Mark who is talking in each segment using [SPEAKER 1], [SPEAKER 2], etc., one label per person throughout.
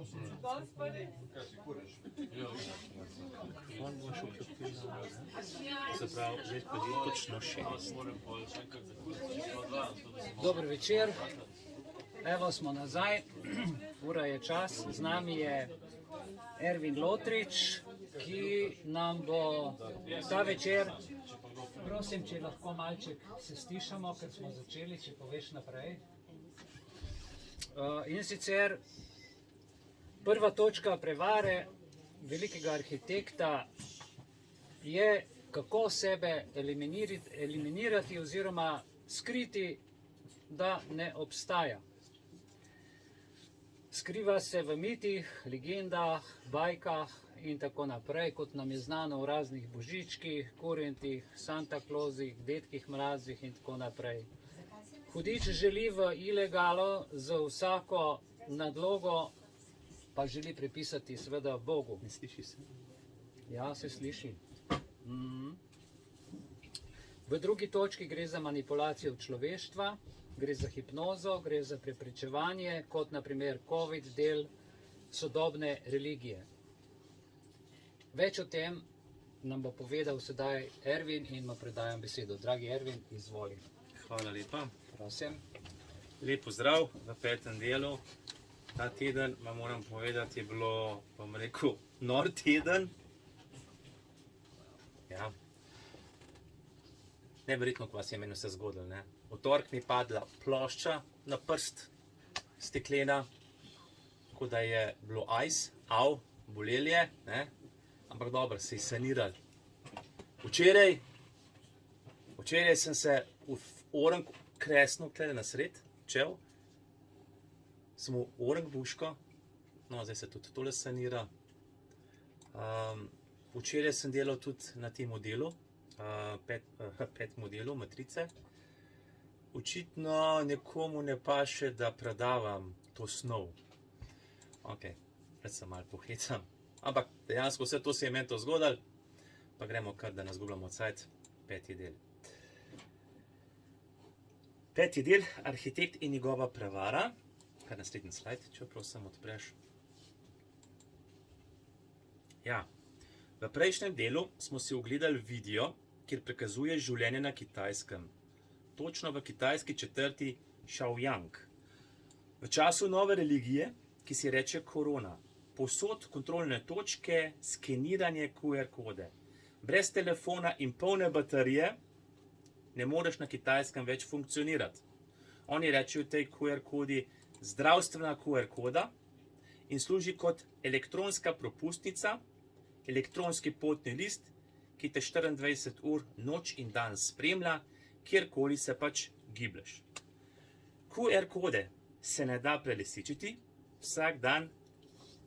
[SPEAKER 1] Se pravi, zdaj pa je točno 6.
[SPEAKER 2] Dober večer, evo smo nazaj, ura je čas, z nami je Ervin Lotrič, ki nam bo ta večer, prosim, če lahko malček se stišamo, ker smo začeli, če poveš naprej. In sicer prva točka prevare velikega arhitekta je, kako sebe eliminirati oziroma skriti, da ne obstaja. Skriva se v mitih, legendah, bajkah in tako naprej, kot nam je znano v raznih božičkih, kurentih, Santa Clausih, Dedkih Mrazih in tako naprej. Hudič želi v ilegalo z vsako nadlogo, pa želi pripisati seveda Bogu.
[SPEAKER 1] Ne sliši se?
[SPEAKER 2] Ja, se sliši. V drugi točki gre za manipulacijo človeštva, gre za hipnozo, gre za preprečevanje, kot naprimer COVID del sodobne religije. Več o tem nam bo povedal sedaj Ervin in mu predajam besedo. Dragi Ervin, izvoli.
[SPEAKER 1] Hvala lepa.
[SPEAKER 2] Prosim.
[SPEAKER 1] Lep pozdrav v 5. delu. Ta teden, vam moram povedati, je bilo, bom rekel, nor teden. Ja. Neverjetno, ko vas je meni vse zgodilo, ne. V torek mi je padla plošča na prst, steklena, tako da je bilo ice, bolel je, ne. Ampak dobro, se je sanirali. Včeraj sem se v orang kresno tukaj na sred, čel, sem v orang buško, no zdaj se tudi tole sanira. Včeraj sem delal tudi na tem modelu, pet modelu, matrice. Očitno nekomu ne paše, da predavam to snov. Ok, pred se malo pohecam. Ampak dejansko vse to se je meni to zgodilo, pa gremo kar, da ne zgubljamo cajt, 5. del. 5. del, arhitekt in njegova prevara. Kar naslednji slajd, če prosim odpreš. Ja, v prejšnjem delu smo si ogledali video, kjer prikazuje življenje na Kitajskem. Točno v kitajski četrti Shaoyang. V času nove religije, ki se reče korona. Povsod kontrolne točke, skeniranje QR kode. Brez telefona in polne baterije ne moreš na Kitajskem več funkcionirati. Oni rečejo tej QR kodi zdravstvena QR koda in služi kot elektronska propustnica, elektronski potni list, ki te 24 ur noč in dan spremlja, kjerkoli se pač giblješ. QR kode se ne da prelisičiti, vsak dan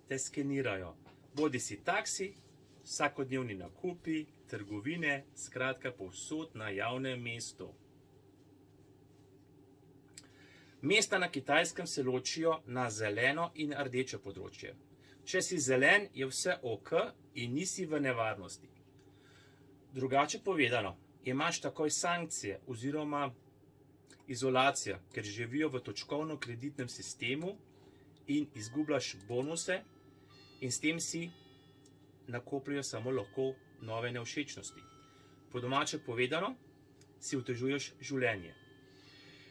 [SPEAKER 1] te skenirajo. Bodi si taksi, vsakodnevni nakupi, trgovine, skratka povsod na javnem mestu. Mesta na Kitajskem se ločijo na zeleno in rdeče področje. Če si zelen, je vse ok in nisi v nevarnosti. Drugače povedano, imaš takoj sankcije oziroma izolacija, ker živijo v točkovno-kreditnem sistemu in izgubljaš bonuse in s tem si nakopljajo samo lahko nove nevšečnosti. Po domače povedano, si otežuješ življenje.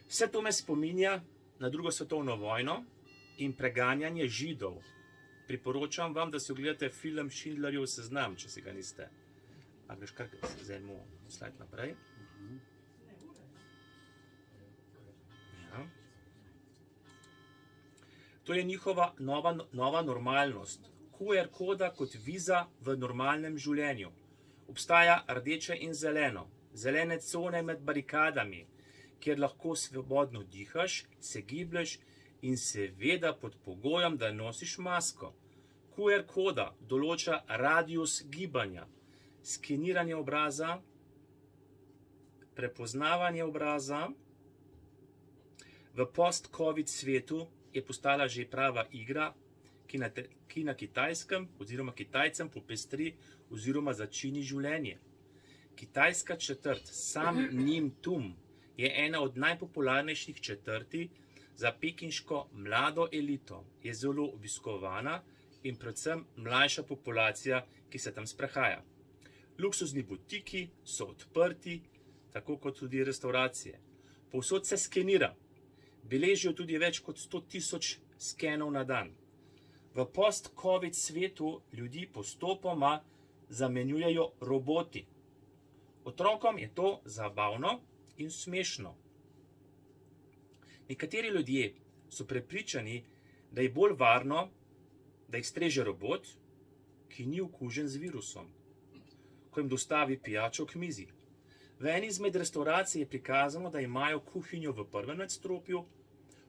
[SPEAKER 1] Vse to me spominja na 2. svetovno vojno in preganjanje Židov. Priporočam vam, da si ogledate film Schindlerjev seznam, če si ga niste. A greš kar vzemo slajd naprej. Ja. To je njihova nova normalnost. QR koda kot viza v normalnem življenju. Obstaja rdeče in zeleno. Zelene cone med barikadami, kjer lahko svobodno dihaš, se giblješ in seveda pod pogojem, da nosiš masko. QR koda določa radius gibanja, skeniranje obraza, prepoznavanje obraza. V post-covid svetu je postala že prava igra, ki na Kitajskem oziroma Kitajcem popestri oziroma začini življenje. Kitajska četrt Sam Nim Tum je ena od najpopularnejših četrti za pekinško mlado elito je zelo obiskovana in predvsem mlajša populacija, ki se tam sprehaja. Luksuzni butiki so odprti, tako kot tudi restauracije. Povsod se skenira. Beležijo tudi več kot 100.000 skenov na dan. V post-covid svetu ljudi postopoma zamenjujejo roboti. Otrokom je to zabavno in smešno. Nekateri ljudje so prepričani, da je bolj varno, da jih streže robot, ki ni okužen z virusom, ko jim dostavi pijačo k mizi. V eni izmed restauracij je prikazano, da imajo kuhinjo v prvem nadstropju,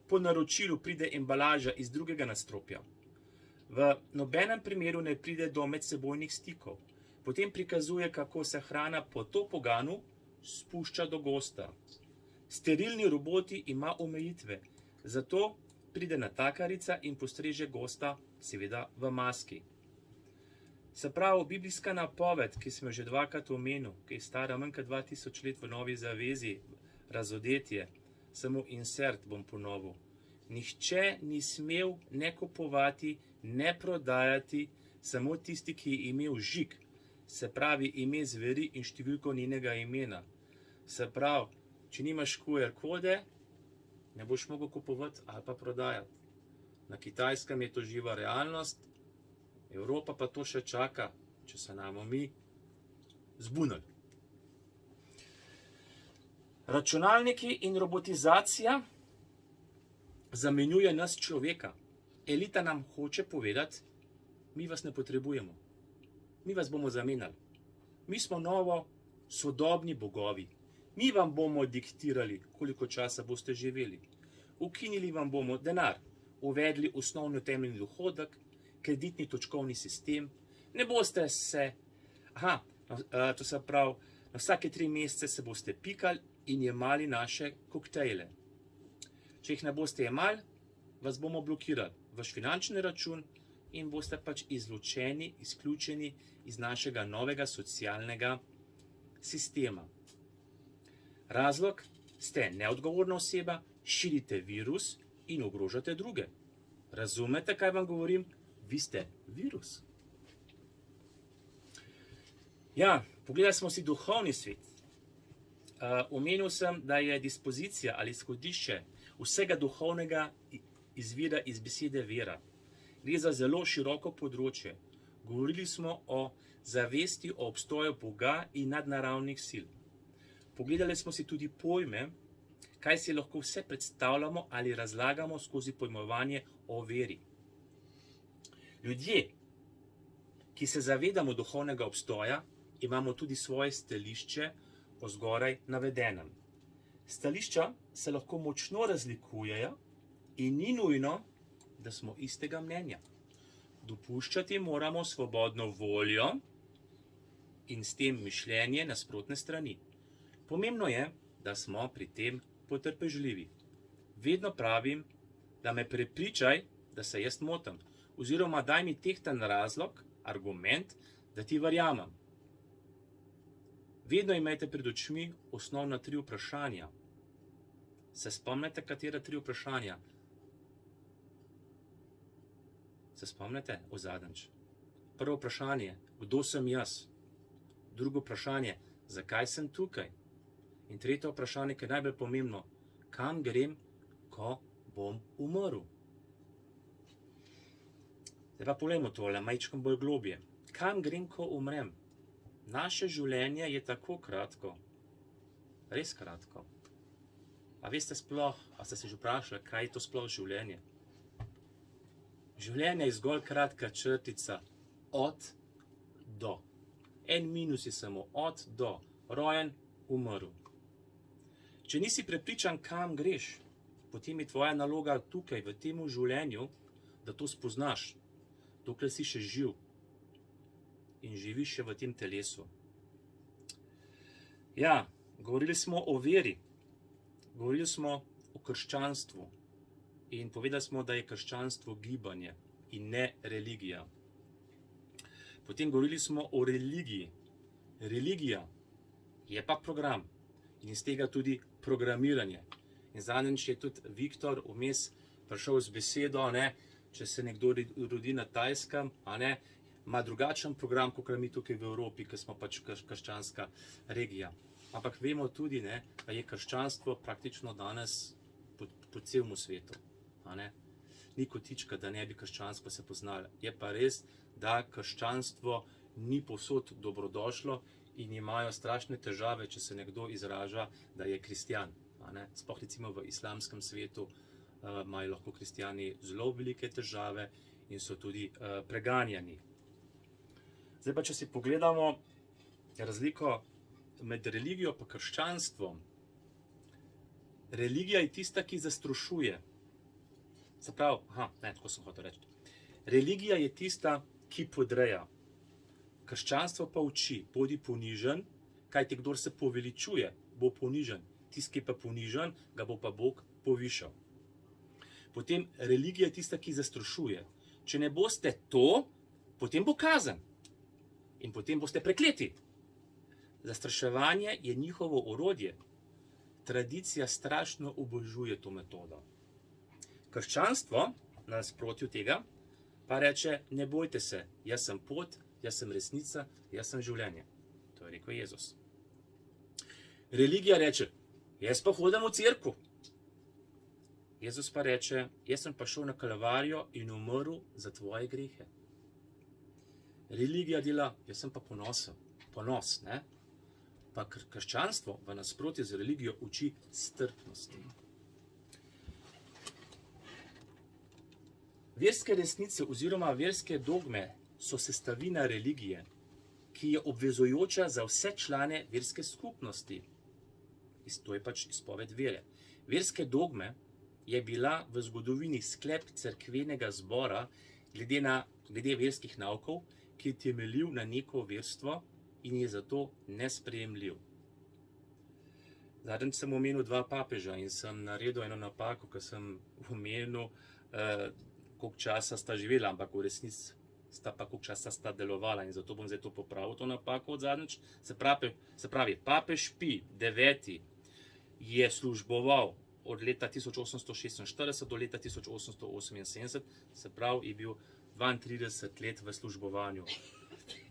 [SPEAKER 1] po naročilu pride embalaža iz drugega nadstropja. V nobenem primeru ne pride do medsebojnih stikov. Potem prikazuje, kako se hrana po topoganu spušča do gosta. Sterilni roboti ima omejitve, zato pride natakarica in postreže gosta, seveda v maski. Se pravi, biblijska napoved, ki smo jo že dvakrat omenil, ki je stara manj kot 2000 let v Novi zavezi, razodetje, samo insert bom ponovil. Nihče ni smel ne kupovati, ne prodajati, samo tisti, ki je imel žig, se pravi ime zveri in številko njenega imena. Se pravi, če nimaš QR kode, ne boš mogel kupovati ali pa prodajati. Na Kitajskem je to živa realnost, Evropa pa to še čaka, če se namo mi zbunili. Računalniki in robotizacija zamenjuje nas človeka. Elita nam hoče povedati, mi vas ne potrebujemo. Mi vas bomo zamenjali. Mi smo novo sodobni bogovi. Mi vam bomo diktirali, koliko časa boste živeli. Ukinili vam bomo denar, uvedli osnovni temeljni dohodek, kreditni točkovni sistem. Ne boste se, to se pravi, na vsake 3 mesece se boste pikali in jemali naše koktejle. Če jih ne boste jemali, vas bomo blokirali, vaš finančni račun in boste pač izločeni, izključeni iz našega novega socialnega sistema. Razlog, ste neodgovorna oseba, širite virus in ogrožate druge. Razumete, kaj vam govorim? Vi ste virus. Ja, pogledali smo si duhovni svet. Omenil sem, da je dispozicija ali izhodišče vsega duhovnega izvira iz besede vera. Gre za zelo široko področje. Govorili smo o zavesti o obstoju Boga in nadnaravnih sil. Pogledali smo si tudi pojme, kaj si lahko vse predstavljamo ali razlagamo skozi pojmovanje o veri. Ljudje, ki se zavedamo duhovnega obstoja, imamo tudi svoje stališče o zgoraj navedenem. Stališča se lahko močno razlikujejo in ni nujno, da smo istega mnenja. Dopuščati moramo svobodno voljo in s tem mišljenje nasprotne strani. Pomembno je, da smo pri tem potrpežljivi. Vedno pravim, da me prepričaj, da se jaz motim, oziroma daj mi tehten razlog, argument, da ti verjamem. Vedno imejte pred očmi osnovna 3 vprašanja. Se spomnite, katera 3 vprašanja? Se spomnite o zadnjič? Prvo vprašanje, kdo sem jaz? Drugo vprašanje, zakaj sem tukaj? In tretje vprašanje, ki je najbolj pomembno, kam grem, ko bom umrl? Zdaj pa poglejmo tole, majčkam bolj globje. Kam grem, ko umrem? Naše življenje je tako kratko, res kratko. A veste sploh, a ste se že vprašali, kaj je to sploh življenje? Življenje je zgolj kratka črtica od do. En minus je samo od do, rojen, umrl. Če nisi prepričan, kam greš, potem je tvoja naloga tukaj, v tem življenju, da to spoznaš, dokler si še živ in živiš še v tem telesu. Ja, govorili smo o veri, govorili smo o krščanstvu in povedali smo, da je krščanstvo gibanje in ne religija. Potem govorili smo o religiji. Religija je pa program in iz tega tudi programiranje. In zadnjič je tudi Viktor vmes prišel z besedo, ne, če se nekdo rodi na Tajskem, ima drugačen program, kot mi tukaj v Evropi, ker smo pač krščanska regija. Ampak vemo tudi, ne, da je krščanstvo praktično danes po celem svetu. Ni kotička, da ne bi krščanstvo se poznalo. Je pa res, da krščanstvo ni povsod dobrodošlo in imajo strašne težave, če se nekdo izraža, da je kristjan. Sploh recimo v islamskem svetu imajo lahko kristjani zelo velike težave in so tudi preganjani. Zdaj pa, če si pogledamo razliko med religijo pa krščanstvom. Religija je tista, ki zastrašuje. Se pravi, tako sem hotel reči. Religija je tista, ki podreja. Krščanstvo pa uči, bodi ponižen, kajti kdor se poveličuje, bo ponižen. Tisti, ki je pa ponižen, ga bo pa Bog povišal. Potem religija je tista, ki zastrašuje. Če ne boste to, potem bo kazen. In potem boste prekleti. Zastraševanje je njihovo orodje. Tradicija strašno obožuje to metodo. Krščanstvo, na nasprotju tega, pa reče, ne bojte se, jaz sem pot, jaz sem resnica, jaz sem življenje. To je rekel Jezus. Religija reče, jaz pa hodim v cerkev. Jezus pa reče, jaz sem pa šel na Kalvarijo in umrl za tvoje grehe. Religija dela, jaz sem pa ponos, ne? Pa krščanstvo v nasprotju z religijo uči strpnosti. Verske resnice oziroma verske dogme so sestavina religije, ki je obvezujoča za vse člane verske skupnosti. To je pač izpoved vere. Verske dogme je bila v zgodovini sklep cerkvenega zbora glede verskih naukov, ki je temeljil na neko verstvo in je zato nesprejemljiv. Zadnjič sem omenil 2 papeža in sem naredil eno napako, ko sem omenil, koliko časa sta živela, ampak v resnici sta pa koliko časa sta delovala in zato bom zdaj to popravil, to napako od zadnjič. Se pravi, papež Pij IX je služboval od leta 1846 do leta 1878, se pravi, je bil 32 let v službovanju.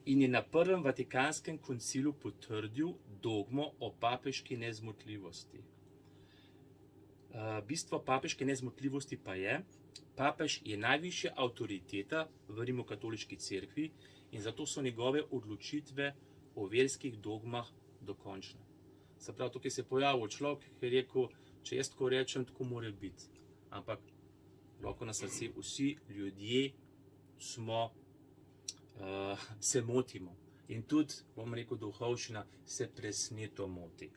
[SPEAKER 1] In je na prvem Vatikanskem koncilu potrdil dogmo o papeški nezmotljivosti. Bistvo papeške nezmotljivosti pa je, papež je najvišja avtoriteta v Rimokatoliški cerkvi in zato so njegove odločitve o verskih dogmah dokončne. Se pravi, tukaj se je pojavil človek, ki je rekel, če jaz tako rečem, tako mora biti. Ampak, roko na srce, vsi ljudje se motimo. In tudi, bom rekel, duhovščina se presneto moti.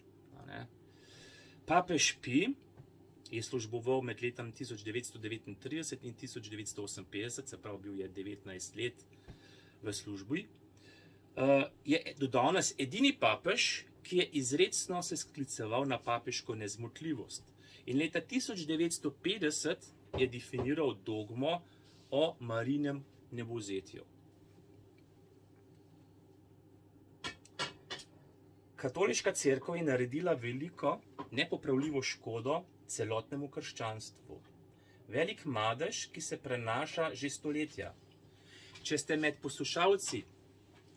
[SPEAKER 1] Papež Pij je služboval med letom 1939 in 1958, se pravi, bil je 19 let v službi. Je do danes edini papež, ki je izrecno se skliceval na papeško nezmotljivost. In leta 1950 je definiral dogmo o Marijinem nebovzetju. Katoliška cerkev je naredila veliko nepopravljivo škodo celotnemu krščanstvu. Velik madež, ki se prenaša že stoletja. Če ste med poslušalci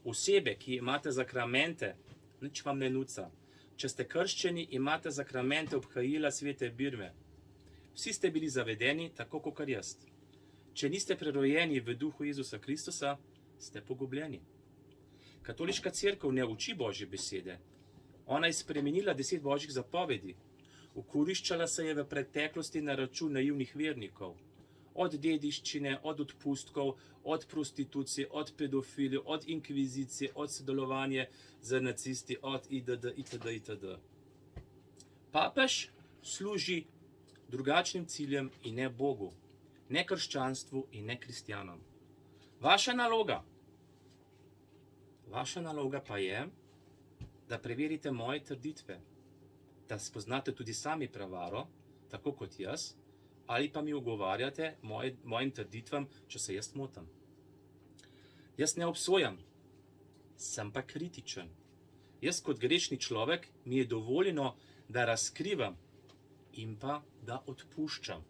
[SPEAKER 1] osebe, ki imate zakramente, nič vam ne nuca. Če ste krščeni, imate zakramente obhajila svete birme. Vsi ste bili zavedeni, tako kot jaz. Če niste prerojeni v duhu Jezusa Kristusa, ste pogubljeni. Katoliška cerkev ne uči Božje besede. Ona je spremenila 10 božjih zapovedi. Okoriščala se je v preteklosti na račun naivnih vernikov. Od dediščine, od odpustkov, od prostitucije, od pedofilije, od inkvizicije, od sodelovanja z nacisti, od itd. Papež služi drugačnim ciljem in ne Bogu, ne krščanstvu in ne kristjanom. Vaša naloga pa je, da preverite moje trditve, da spoznate tudi sami prevaro, tako kot jaz, ali pa mi ugovarjate mojim trditvam, če se jaz motim. Jaz ne obsojam, sem pa kritičen. Jaz kot grešni človek mi je dovoljeno, da razkrivam in pa da odpuščam.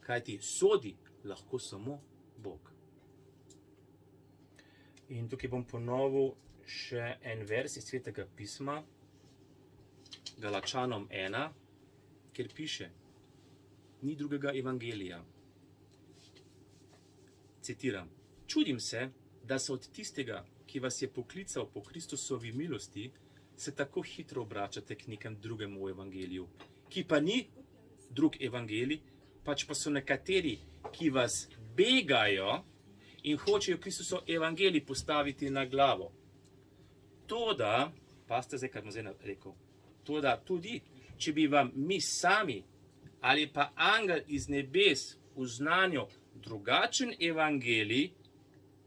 [SPEAKER 1] Kajti sodi lahko samo Bog. In tukaj bom ponovil še en vers iz Svetega pisma, Galačanom 1, kjer piše: ni drugega evangelija. Citiram: čudim se, da se od tistega, ki vas je poklical po Kristusovi milosti, se tako hitro obračate k nekem drugemu evangeliju, ki pa ni drug evangelij, pač pa so nekateri, ki vas begajo in hočejo Kristusov evangelij postaviti na glavo. Toda, pazite zdaj, kaj bom zdaj rekel, toda tudi, če bi vam mi sami ali pa angel iz nebes uznanil drugačen evangelij,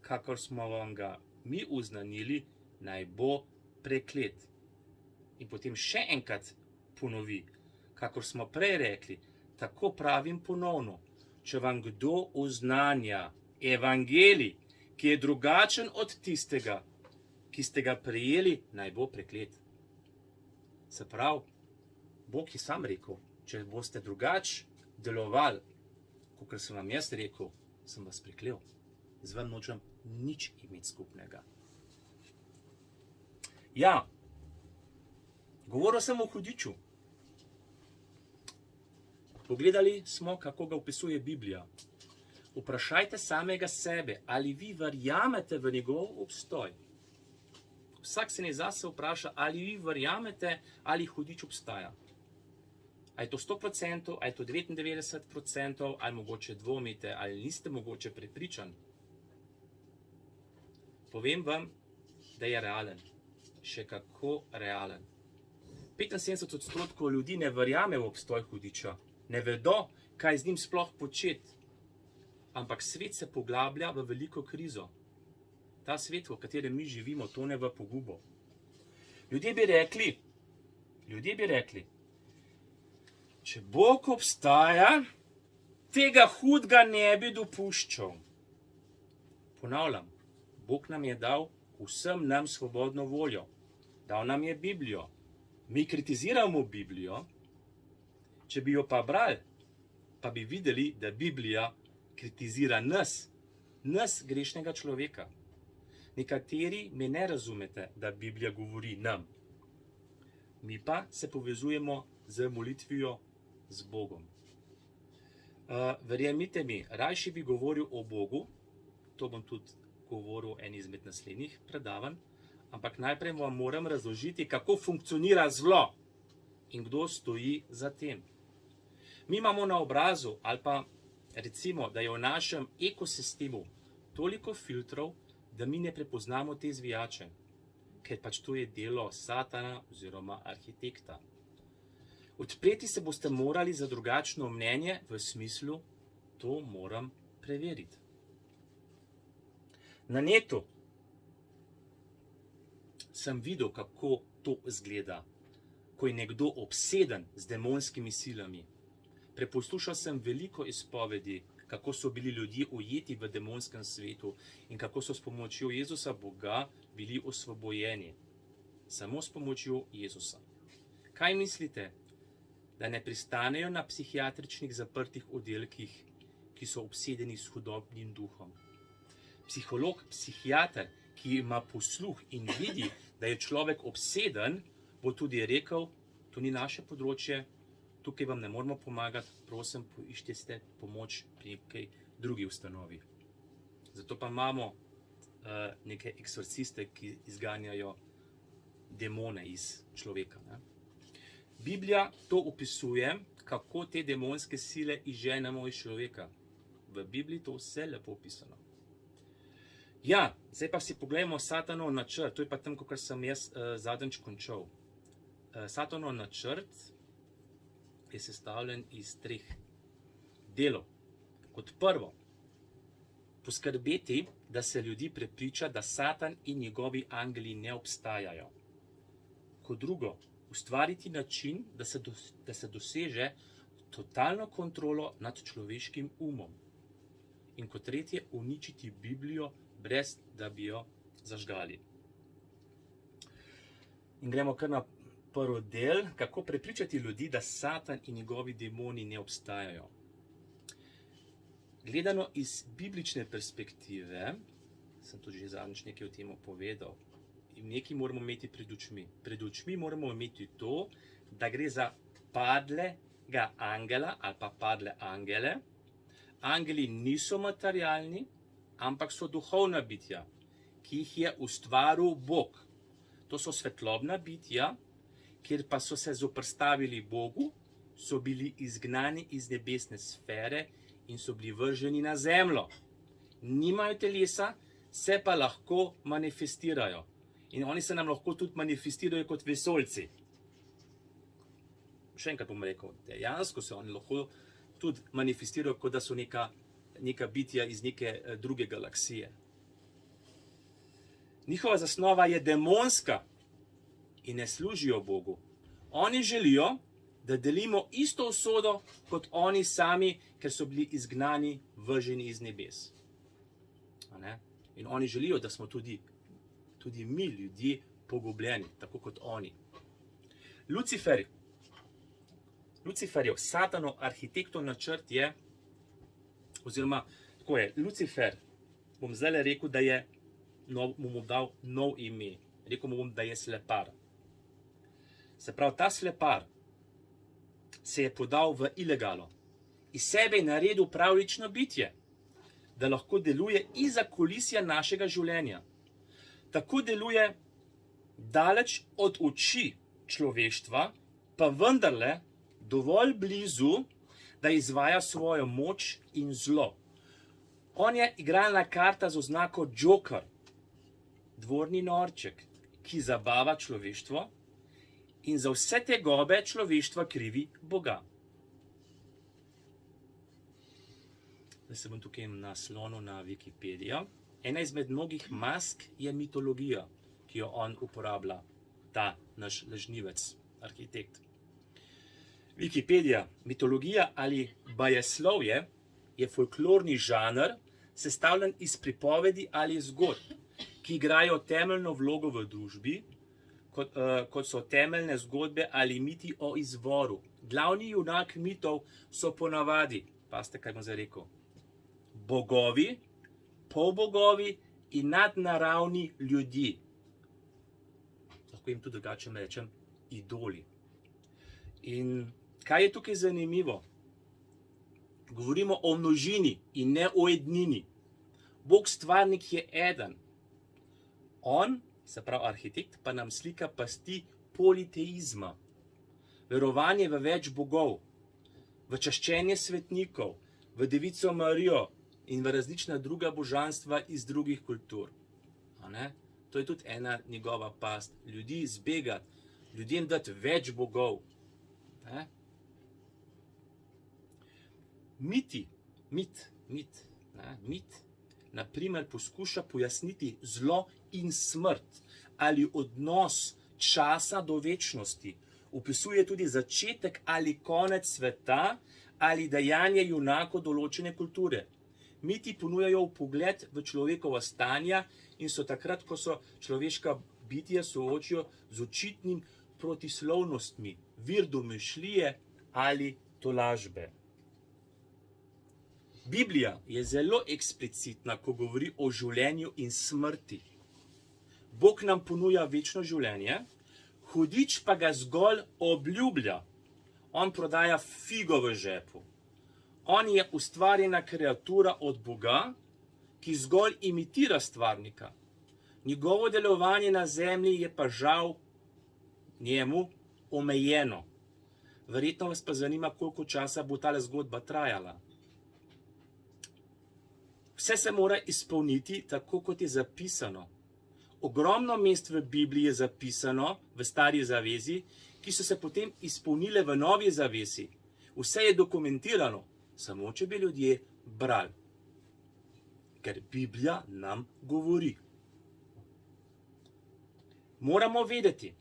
[SPEAKER 1] kakor smo vam ga mi uznanili, naj bo preklet. In potem še enkrat ponovi, kakor smo prej rekli, tako pravim ponovno, če vam kdo uznanja evangelij, ki je drugačen od tistega, ki ste ga prejeli, naj bo preklet. Se pravi, Bog je sam rekel, če boste drugače delovali, kot sem vam jaz rekel, sem vas preklel. Z vam nočem nič imeti skupnega. Ja, govoril sem o hudiču. Pogledali smo, kako ga opisuje Biblija. Vprašajte samega sebe, ali vi verjamete v njegov obstoj. Vsak se ne zase vpraša, ali vi verjamete, ali hudič obstaja. A je to 100%, a je to 99%, ali mogoče dvomite, ali niste mogoče prepričani. Povem vam, da je realen. Še kako realen. 75% ljudi ne verjame v obstoj hudiča. Ne vedo, kaj z njim sploh početi. Ampak svet se poglablja v veliko krizo. Ta svet, v katerem mi živimo, tone v pogubo. Ljudje bi rekli, če Bog obstaja, tega hudega ne bi dopuščal. Ponavljam, Bog nam je dal vsem nam svobodno voljo. Dal nam je Biblijo. Mi kritiziramo Biblijo, če bi jo pa brali, pa bi videli, da Biblija kritizira nas grešnega človeka. Nekateri me ne razumete, da Biblija govori nam. Mi pa se povezujemo z molitvijo z Bogom. Verjemite mi, rajši bi govoril o Bogu, to bom tudi govoril en izmed naslednjih predavanj, ampak najprej vam moram razložiti, kako funkcionira zlo in kdo stoji za tem. Mi imamo na obrazu, ali pa recimo, da je v našem ekosistemu toliko filtrov, da mi ne prepoznamo te zvijače, ker pač to je delo Satana oziroma arhitekta. Odpreti se boste morali za drugačno mnenje v smislu, to moram preveriti. Na netu sem videl, kako to izgleda, ko je nekdo obseden z demonskimi silami. Preposlušal sem veliko izpovedi, kako so bili ljudje ujeti v demonskem svetu in kako so s pomočjo Jezusa Boga bili osvobojeni. Samo s pomočjo Jezusa. Kaj mislite, da ne pristanejo na psihiatričnih zaprtih oddelkih, ki so obsedeni s hudobnim duhom? Psiholog, psihiater, ki ima posluh in vidi, da je človek obseden, bo tudi rekel, to ni naše področje, tukaj vam ne moramo pomagati, prosim, poiščite pomoč pri nekaj drugi ustanovi. Zato pa imamo neke eksorciste, ki izganjajo demone iz človeka. Ne? Biblija to opisuje, kako te demonske sile izženemo iz človeka. V Bibliji to vse lepo opisano. Ja, zdaj pa si pogledamo Satanov načrt, to je pa tam, kot sem jaz zadnjič končal. Satanov načrt je sestavljen iz 3 delov. Kot prvo, poskrbeti, da se ljudi prepriča, da Satan in njegovi angeli ne obstajajo. Kot drugo, ustvariti način, da se doseže totalno kontrolo nad človeškim umom. In kot tretje, uničiti Biblijo, brez da bi jo zažgali. In gremo kar na prvi del, kako prepričati ljudi, da Satan in njegovi demoni ne obstajajo. Gledano iz biblične perspektive, sem tudi že zadnjič nekaj o tem povedal, in nekaj moramo imeti pred očmi. Pred očmi moramo imeti to, da gre za padlega angela ali pa padle angele. Angeli niso materialni, ampak so duhovna bitja, ki jih je ustvaril Bog. To so svetlobna bitja, kjer pa so se zoprstavili Bogu, so bili izgnani iz nebesne sfere in so bili vrženi na zemljo. Nimajo telesa, se pa lahko manifestirajo. In oni se nam lahko tudi manifestirajo kot vesoljci. Še enkrat bom rekel, dejansko se oni lahko tudi manifestirajo, kot da so neka bitja iz neke druge galaksije. Njihova zasnova je demonska in ne služijo Bogu. Oni želijo, da delimo isto usodo kot oni sami, ker so bili izgnani, vrženi iz nebes. In oni želijo, da smo tudi mi, ljudje, pogubljeni, tako kot oni. Luciferjev, Satanov arhitektov načrt je, oziroma tako je, Lucifer, bom zdaj rekel, da je, mu bom dal nov ime, rekel mu bom, da je slepar. Se pravi, ta slepar se je podal v ilegalo. Iz sebe je naredil pravlično bitje, da lahko deluje izza kulisja našega življenja. Tako deluje daleč od oči človeštva, pa vendarle dovolj blizu, da izvaja svojo moč in zlo. On je igralna karta z oznako Joker, dvorni norček, ki zabava človeštvo in za vse tegobe človeštva krivi Boga. Zdaj se bom tukaj naslonil na Wikipedijo. Ena izmed mnogih mask je mitologija, ki jo on uporablja, ta naš lažnivec, arhitekt. Wikipedija, mitologija ali bajeslovje je folklorni žanr, sestavljen iz pripovedi ali zgodb, ki igrajo temeljno vlogo v družbi, kot so temeljne zgodbe ali miti o izvoru. Glavni junak mitov so ponavadi, pazite, kaj bom zdaj rekel, bogovi, polbogovi in nadnaravni ljudje. Lahko jim tudi drugače rečem, idoli. In kaj je tukaj zanimivo? Govorimo o množini in ne o ednini. Bog stvarnik je eden. On, se pravi arhitekt, pa nam slika pasti politeizma. Verovanje v več bogov, v čaščenje svetnikov, v Devico Marijo in v različna druga božanstva iz drugih kultur. To je tudi ena njegova past. Ljudi zbegati, ljudem dati več bogov. Mit, na primer, poskuša pojasniti zlo in smrt ali odnos časa do večnosti. Opisuje tudi začetek ali konec sveta ali dejanje junakov določene kulture. Miti ponujajo vpogled v človekova stanja in so takrat, ko so človeška bitja soočijo z očitnim protislovnostmi, vir domišljije ali tolažbe. Biblija je zelo eksplicitna, ko govori o življenju in smrti. Bog nam ponuja večno življenje, hudič pa ga zgolj obljublja. On prodaja figo v žepu. On je ustvarjena kreatura od Boga, ki zgolj imitira stvarnika. Njegovo delovanje na zemlji je pa žal njemu omejeno. Verjetno vas pa zanima, koliko časa bo tale zgodba trajala. Vse se mora izpolniti tako, kot je zapisano. Ogromno mest v Bibliji je zapisano v Stari zavezi, ki so se potem izpolnile v Novi zavezi. Vse je dokumentirano, samo če bi ljudje brali. Ker Biblija nam govori. Moramo vedeti,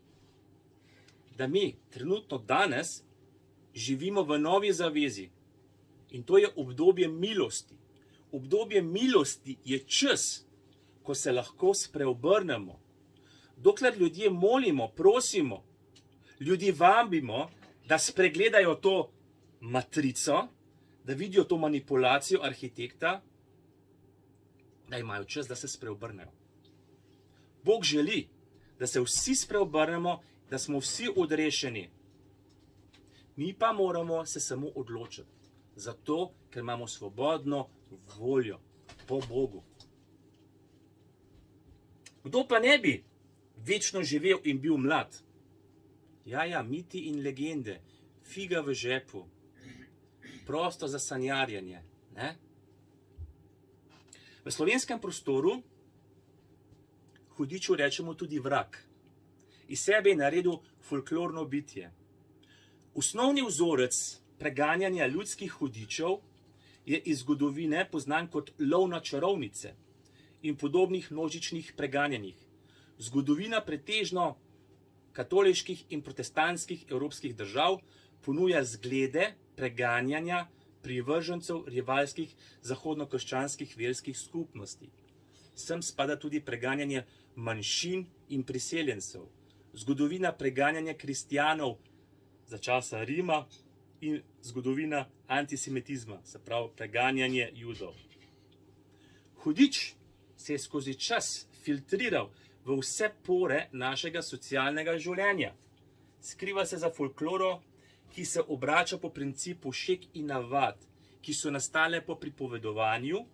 [SPEAKER 1] da mi trenutno danes živimo v Novi zavezi in to je obdobje milosti. Obdobje milosti je čas, ko se lahko spreobrnemo. Dokler ljudje molimo, prosimo, Ljudi vabimo, da spregledajo to matrico, da vidijo to manipulacijo arhitekta, da imajo čas, da se spreobrnejo. Bog želi, da se vsi spreobrnemo, da smo vsi odrešeni. Mi pa moramo se samo odločiti. Zato, ker imamo svobodno voljo po Bogu. Kdo pa ne bi večno živel in bil mlad? Ja, miti in legende, figa v žepu, prosto za sanjarjanje. Ne? V slovenskem prostoru hudiču rečemo tudi vrak. Iz sebe je naredil folklorno bitje. Osnovni vzorec preganjanja ljudskih hudičev je iz zgodovine poznan kot lov na čarovnice in podobnih množičnih preganjanjih. Zgodovina pretežno katoliških in protestantskih evropskih držav ponuja zglede preganjanja privržencev rivalskih zahodnokrščanskih verskih skupnosti. Sem spada tudi preganjanje manjšin in priseljencev. Zgodovina preganjanja kristjanov za časa Rima in zgodovina antisemitizma, se pravi preganjanje Judov. Hudič se je skozi čas filtriral v vse pore našega socialnega življenja. Skriva se za folkloro, ki se obrača po principu šeg in navad, ki so nastale po pripovedovanju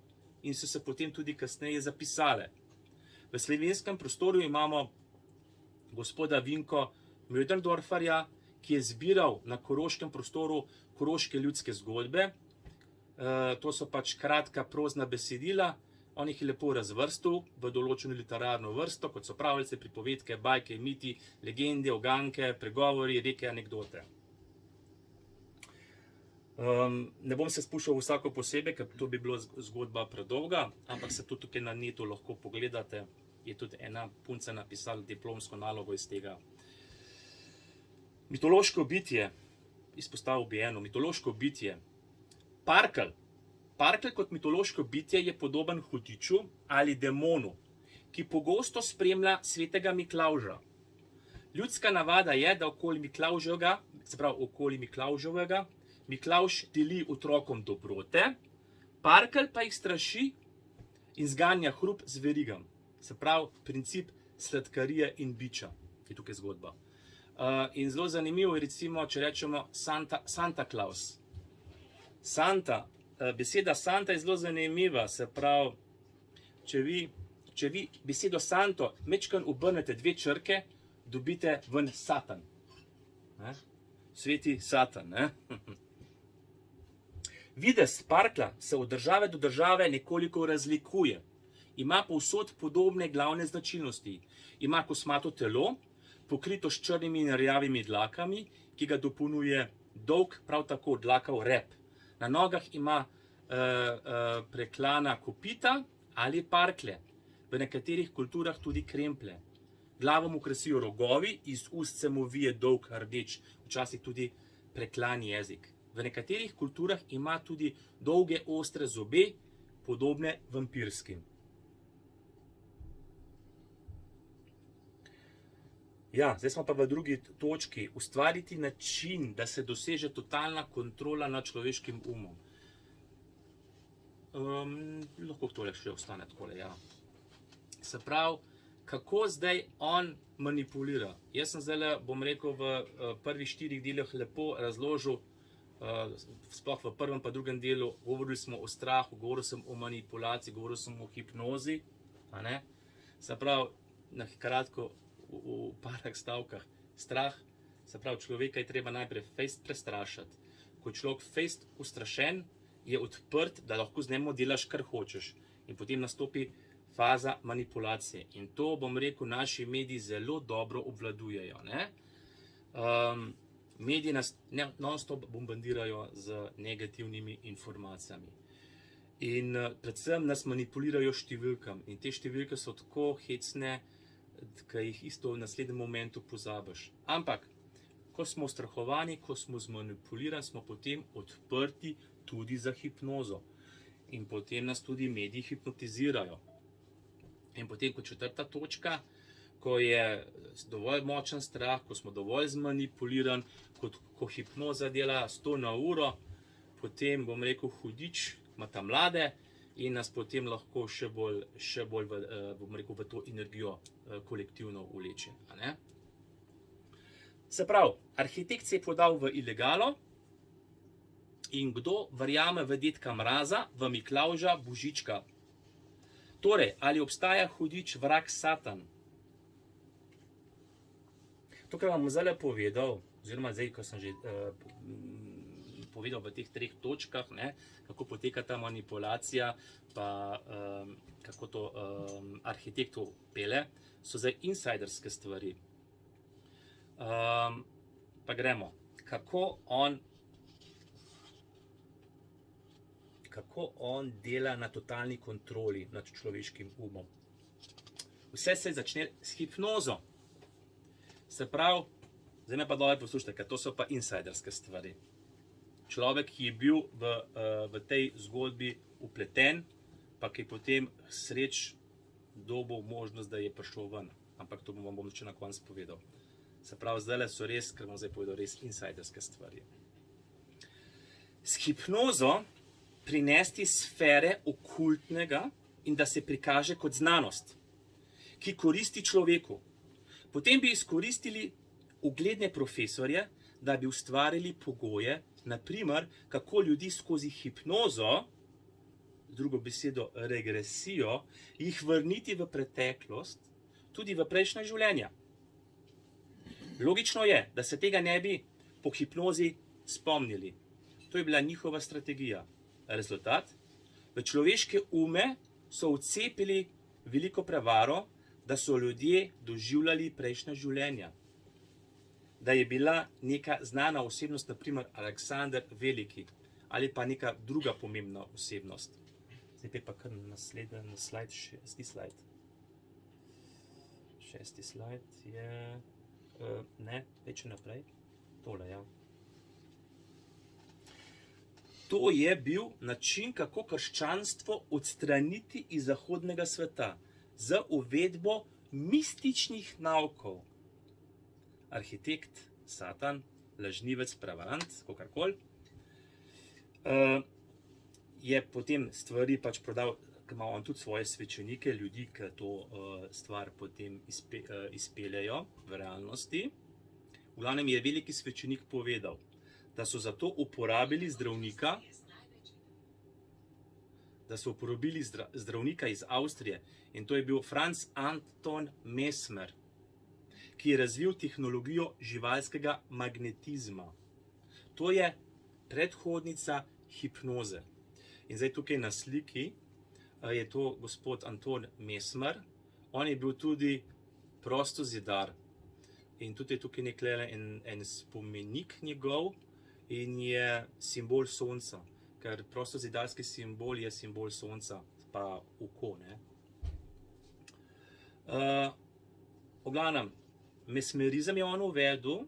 [SPEAKER 1] in so se potem tudi kasneje zapisale. V slovenskem prostoru imamo gospoda Vinko Möderndorferja, ki je zbiral na koroškem prostoru koroške ljudske zgodbe. To so pač kratka prozna besedila, on jih je lepo razvrstil v določeno literarno vrsto, kot so pravljice, pripovedke, bajke, miti, legende, uganke, pregovori, reke, anekdote. Ne bom se spuščal vsako posebej, ker to bi bila zgodba predolga, ampak se tudi tukaj na netu lahko pogledate. Je tudi ena punca napisala diplomsko nalogo iz tega. Mitološko bitje, izpostavil bi eno, mitološko bitje. Parkelj. Parkelj kot mitološko bitje je podoben hudiču ali demonu, ki pogosto spremlja svetega Miklavža. Ljudska navada je, da okoli Miklavževega, Miklavž deli otrokom dobrote, parkelj pa jih straši in zganja hrup z verigam. Se pravi, princip sladkarije in biča, je tukaj zgodba. In zelo zanimivo je recimo, če rečemo Santa Claus. Beseda Santa je zelo zanimiva, se pravi, če vi besedo Santo mečkan obrnete dve črke, dobite ven Satan. Sveti Satan. Videz parklja se od države do države nekoliko razlikuje. Ima povsod podobne glavne značilnosti. Ima kosmato telo, pokrito s črnimi in rjavimi dlakami, ki ga dopolnjuje dolg, prav tako dlakav rep. Na nogah ima preklana kopita ali parklje, v nekaterih kulturah tudi kremplje. Glavo mu krasijo rogovi, iz ust se mu vije dolg rdeč, včasih tudi preklan jezik. V nekaterih kulturah ima tudi dolge ostre zobe, podobne vampirskim. Ja, zdaj smo pa v drugi točki. Ustvariti način, da se doseže totalna kontrola nad človeškim umom. Lahko tole še ostane takole, ja. Se pravi, kako zdaj on manipulira? Jaz sem zdaj, bom rekel, v prvih 4 delih lepo razložil, sploh v prvem pa drugem delu, govorili smo o strahu, govoril sem o manipulaciji, govoril sem o hipnozi. Se pravi, na kratko, v parah stavkah, strah, se pravi, človeka je treba najprej fejst prestrašati. Ko je človek fejst ustrašen, je odprt, da lahko z njim delaš, kar hočeš. In potem nastopi faza manipulacije. In to, bom rekel, naši mediji zelo dobro obvladujejo. Mediji nas non-stop bombardirajo z negativnimi informacijami. In predvsem nas manipulirajo številkam. In te številke so tako hecne, ki jih isto v naslednjem momentu pozabiš. Ampak, ko smo ustrahovani, ko smo zmanipulirani, smo potem odprti tudi za hipnozo. In potem nas tudi mediji hipnotizirajo. In potem kot 4. točka, ko je dovolj močen strah, ko smo dovolj zmanipulirani, ko hipnoza dela 100 na uro, potem bom rekel, hudič ima ta mlade in nas potem lahko še bolj bom rekel, v to energijo kolektivno vleče. A ne? Se pravi, arhitekt se je podal v ilegalo in kdo verjame v dedka Mraza, v Miklavža Božička? Torej, ali obstaja hudič vrag Satan? To, kar vam bom zdaj povedal, oziroma zdaj, ko sem že povedal v teh 3 točkah, ne, kako poteka ta manipulacija, pa kako to arhitektov pele, so zdaj insiderske stvari. Pa gremo, kako on dela na totalni kontroli nad človeškim umom. Vse se začne s hipnozo. Se pravi, zdaj me pa dobro poslušajte, ker to so pa insiderske stvari. Človek, ki je bil v tej zgodbi upleten, pa ki je potem sreč dobil možnost, da je prišel ven. Ampak to vam bom še na koncu povedal. Se pravi, zdaj so res, ker bom zdaj povedal, res insiderske stvari. S hipnozo prinesti sfere okultnega in da se prikaže kot znanost, ki koristi človeku. Potem bi izkoristili ugledne profesorje, da bi ustvarili pogoje, naprimer, kako ljudi skozi hipnozo, z drugo besedo regresijo, jih vrniti v preteklost, tudi v prejšnja življenja. Logično je, da se tega ne bi po hipnozi spomnili. To je bila njihova strategija. Rezultat? V človeške ume so vcepili veliko prevaro, da so ljudje doživljali prejšnja življenja. Da je bila neka znana osebnost, naprimer Aleksander Veliki, ali pa neka druga pomembna osebnost. Zdaj pa kar naslednji slajd, 6. slajd. 6. slajd je... ne, več naprej. Tole, ja. To je bil način, kako krščanstvo odstraniti iz zahodnega sveta z uvedbo mističnih naukov. Arhitekt, Satan, lažnivec, prevarant, kakorkoli, je potem stvari pač prodal, ker ima on tudi svoje svečenike, ljudi, ki to stvar potem izpeljejo v realnosti. V glavnem je veliki svečenik povedal, da so zato uporabili zdravnika, iz Avstrije, in to je bil Franz Anton Mesmer, ki je razvil tehnologijo živalskega magnetizma. To je predhodnica hipnoze. In zdaj tukaj na sliki je to gospod Anton Mesmer. On je bil tudi prostozidar. In tudi je tukaj nekaj en spomenik njegov in je simbol sonca. Ker prostozidarski simbol je simbol sonca, pa oko, ne. V glavnem, mesmerizem je on uvedel,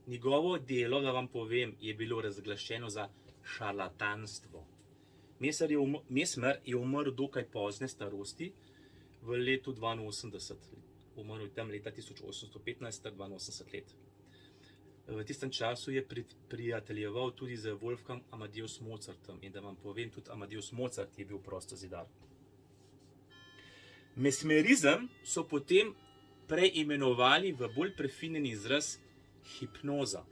[SPEAKER 1] njegovo delo, da vam povem, je bilo razglašeno za šarlatanstvo. Mesmer je umrl dokaj pozne starosti, v letu 82. Umrl je tam leta 1815, 82 let. V tistem času je prijateljeval tudi z Wolfgang Amadeus Mozartom in da vam povem, tudi Amadeus Mozart je bil prostozidar. Mesmerizem so potem preimenovali v bolj prefinjen izraz hipnoza.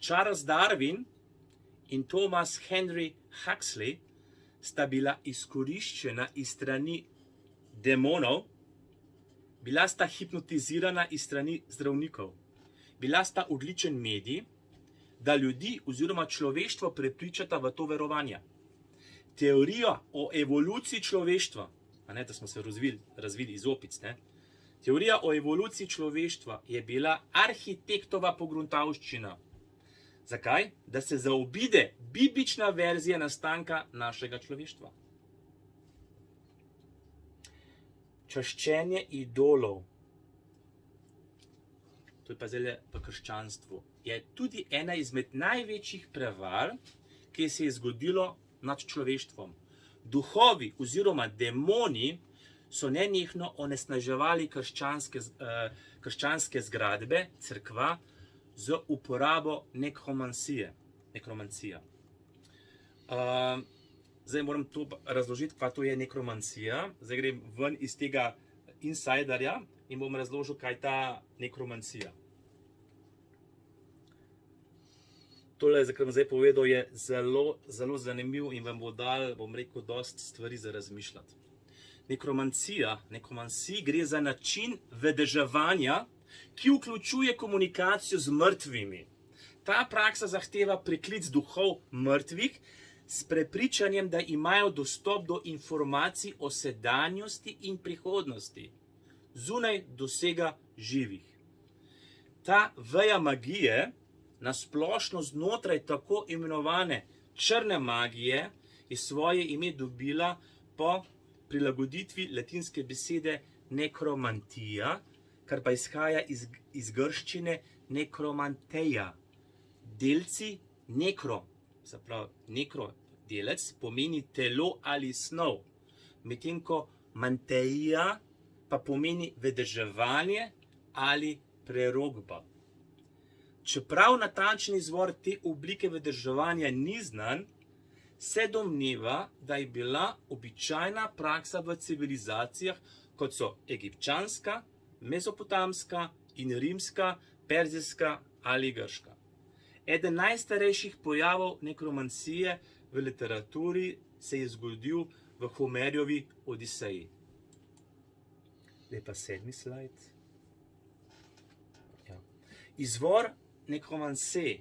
[SPEAKER 1] Charles Darwin in Thomas Henry Huxley sta bila izkoriščena iz strani demonov, bila sta hipnotizirana iz strani zdravnikov. Bila sta odličen medij, da ljudi oziroma človeštvo prepričata v to verovanje. Teorija o evoluciji človeštva, a ne, da smo se razvili iz opic, ne? Teorija o evoluciji človeštva je bila arhitektova pogruntavščina. Zakaj? Da se zaobide biblična verzija nastanka našega človeštva. Čaščenje idolov. To je pa zdaj v krščanstvu, je tudi ena izmed največjih prevar, ki se je zgodilo nad človeštvom. Duhovi oziroma demoni so nenehno onesnaževali krščanske zgradbe, cerkva, z uporabo nekromancija. Zdaj moram to razložiti, kaj to je nekromancija. Zdaj grem ven iz tega insiderja in bom razložil, kaj je ta nekromancija. Tole, za kar bom zdaj povedal, je zelo, zelo zanimiv in vam bo dal, bom rekel, dosti stvari za razmišljati. Nekromanciji gre za način vedeževanja, ki vključuje komunikacijo z mrtvimi. Ta praksa zahteva priklic duhov mrtvih s prepričanjem, da imajo dostop do informacij o sedanjosti in prihodnosti, zunaj dosega živih. Ta veja magije, na splošno znotraj tako imenovane črne magije, je svoje ime dobila po prilagoditvi latinske besede nekromantija, kar pa izhaja iz grščine nekromanteja. Delci nekro, se pravi nekro delec, pomeni telo ali snov, medtem ko manteja pa pomeni vedeževanje ali prerokba. Čeprav natančen izvor te oblike vedeževanja ni znan, se domneva, da je bila običajna praksa v civilizacijah, kot so egipčanska, mezopotamska in rimska, perzijska ali grška. Eden najstarejših pojavov nekromancije v literaturi se je zgodil v Homerjovi Odiseji. Zdaj pa 7. slajd. Ja. Izvor nekromancije.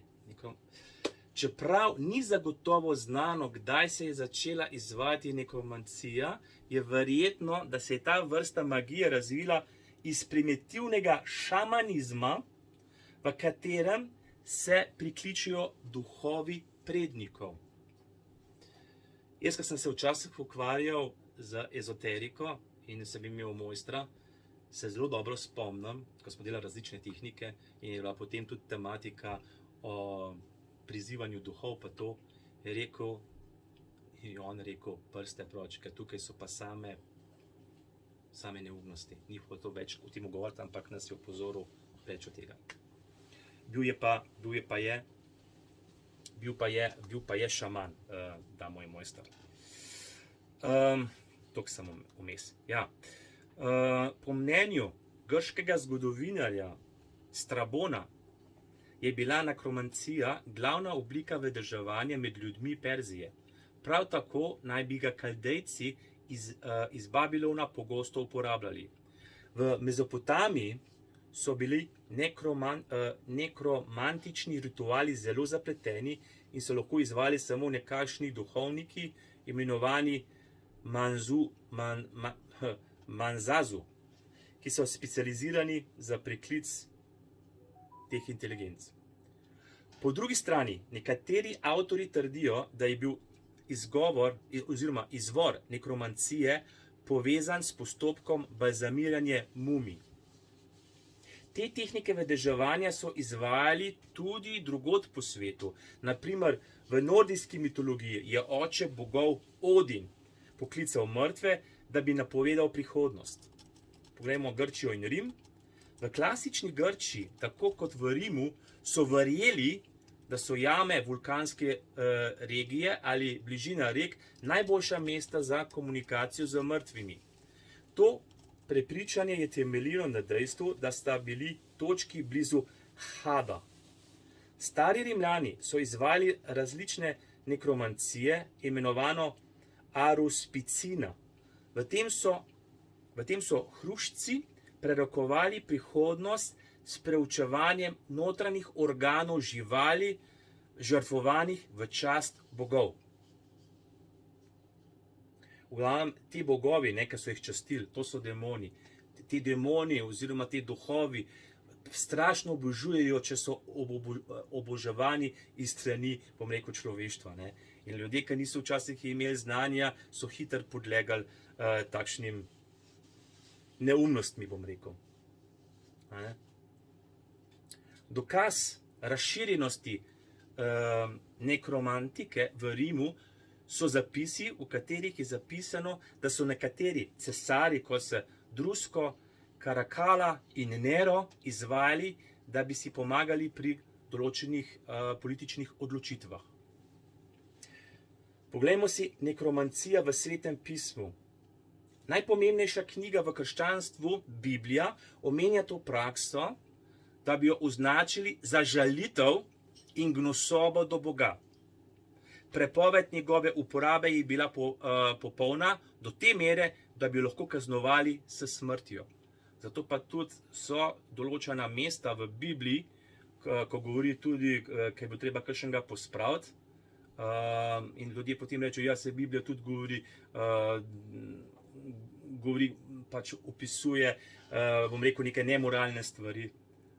[SPEAKER 1] Čeprav ni zagotovo znano, kdaj se je začela izvajati nekromancija, je verjetno, da se je ta vrsta magije razvila iz primitivnega šamanizma, v katerem se prikličijo duhovi prednikov. Jaz, ko sem se včasih ukvarjal z ezoteriko in sem imel mojstra, se zelo dobro spomnim, ko smo delali različne tehnike in je bila potem tudi tematika o prizivanju duhov, pa to je rekel, in on rekel, prste proč, ker tukaj so pa same neumnosti. Ni hotel več o tem govoriti, ampak nas je opozoril več od tega. Bil pa je šaman, ta moj mojster. Toliko samo vmes. Ja. Po mnenju grškega zgodovinarja Strabona je bila nekromancija glavna oblika vedeževanja med ljudmi Perzije. Prav tako naj bi ga Kaldejci iz Babilona pogosto uporabljali. V Mezopotamiji so bili nekromantični rituali zelo zapleteni in so lahko izvali samo nekakšni duhovniki, imenovani manzazu, ki so specializirani za priklic teh inteligenc. Po drugi strani, nekateri avtori trdijo, da je bil izvor nekromancije povezan s postopkom balzamiranja mumij. Te tehnike vedeževanja so izvajali tudi drugod po svetu. Na primer, v nordijski mitologiji je oče bogov Odin poklical mrtve, da bi napovedal prihodnost. Poglejmo Grčijo in Rim. V klasični Grčiji, tako kot v Rimu, so verjeli, da so jame vulkanske regije ali bližina rek najboljša mesta za komunikacijo z mrtvimi. To prepričanje je temeljilo na dejstvu, da sta bili točki blizu Hada. Stari Rimljani so izvali različne nekromancije, imenovano aruspicina. V tem so hruščci prerokovali prihodnost s preučevanjem notranjih organov živali, žrtvovanih v čast bogov. V glavnem, ti bogovi, ki so jih častili, to so demoni. Ti demoni oziroma ti duhovi strašno obožujejo, če so oboževani iz strani, bom rekel, človeštva. Ne? In ljudje, ki niso včasih imeli znanja, so hitro podlegali takšnim neumnostmi, bom rekel. Ne? Dokaz razširjenosti nekromantike v Rimu so zapisi, v katerih je zapisano, da so nekateri cesari, kot so Drusko, Karakala in Nero, izvajali, da bi si pomagali pri določenih političnih odločitvah. Poglejmo si nekromancija v Svetem pismu. Najpomembnejša knjiga v krščanstvu, Biblija, omenja to prakso, da bi jo označili za žalitev in gnusobo do Boga. Prepoved njegove uporabe je bila popolna do te mere, da bi jo lahko kaznovali s smrtjo. Zato pa tudi so določena mesta v Bibliji, ko govori tudi, kaj bo treba kakšnega pospraviti, in ljudje potem rečejo, ja, se Biblija tudi govori, pač opisuje, bom rekel, neke nemoralne stvari,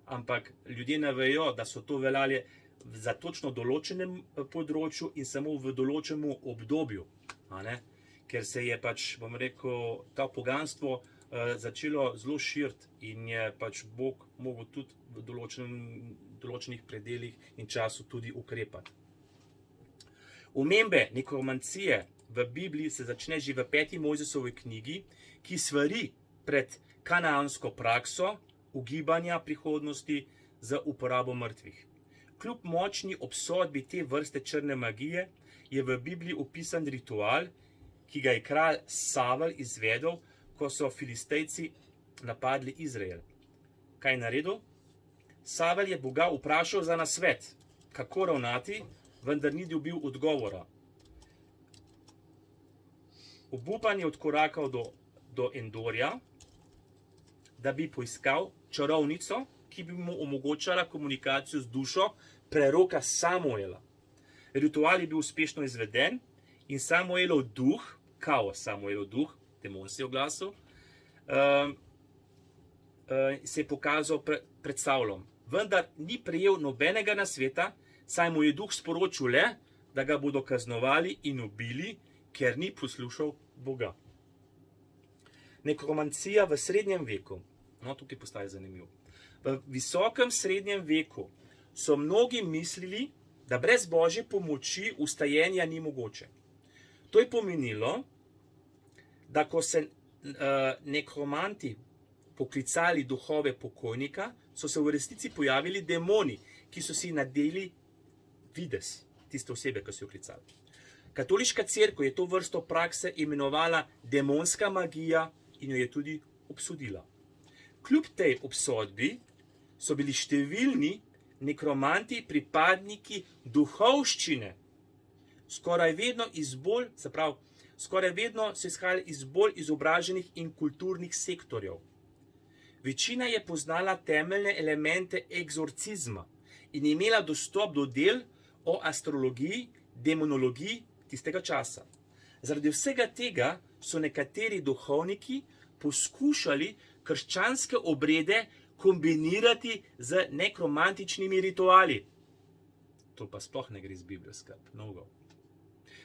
[SPEAKER 1] ampak ljudje ne vejo, da so to veljali za točno določenem področju in samo v določenem obdobju, ker se je pač, bom rekel, ta poganstvo začelo zelo širiti in je pač Bog mogel tudi v določenih predelih in času tudi ukrepati. Omembe nekromancije v Bibliji se začne že v 5. Mojzesovi knjigi, ki svari pred kanaansko prakso ugibanja prihodnosti z uporabo mrtvih. Kljub močni obsodbi te vrste črne magije je v Bibliji opisan ritual, ki ga je kralj Savel izvedel, ko so Filistejci napadli Izrael. Kaj je naredil? Savel je Boga vprašal za nasvet, kako ravnati, vendar ni dobil odgovora. Obupan je odkorakal do Endorja, da bi poiskal čarovnico, ki bi mu omogočala komunikacijo z dušo preroka Samuela. Ritual je bil uspešno izveden in Samuelov duh, demon se je oglasil, se je pokazal pred Savlom. Vendar ni prejel nobenega nasveta, saj mu je duh sporočil le, da ga bodo kaznovali in ubili, ker ni poslušal Boga. Nekromancija v srednjem veku, tukaj postaje zanimivo. V visokem srednjem veku so mnogi mislili, da brez Božje pomoči ustajenja ni mogoče. To je pomenilo, da ko se nekromanti poklicali duhove pokojnika, so se v resnici pojavili demoni, ki so si nadeli videz tiste osebe, ki so jo klicali. Katoliška cerkev je to vrsto prakse imenovala demonska magija in jo je tudi obsodila. Kljub tej obsodbi so bili številni nekromanti pripadniki duhovščine, skoraj vedno so izhajali iz bolj izobraženih in kulturnih sektorjev. Večina je poznala temeljne elemente egzorcizma in imela dostop do del o astrologiji, demonologiji tistega časa. Zaradi vsega tega so nekateri duhovniki poskušali krščanske obrede kombinirati z nekromantičnimi rituali. To pa sploh ne gre z Biblijo skupaj, mnogo.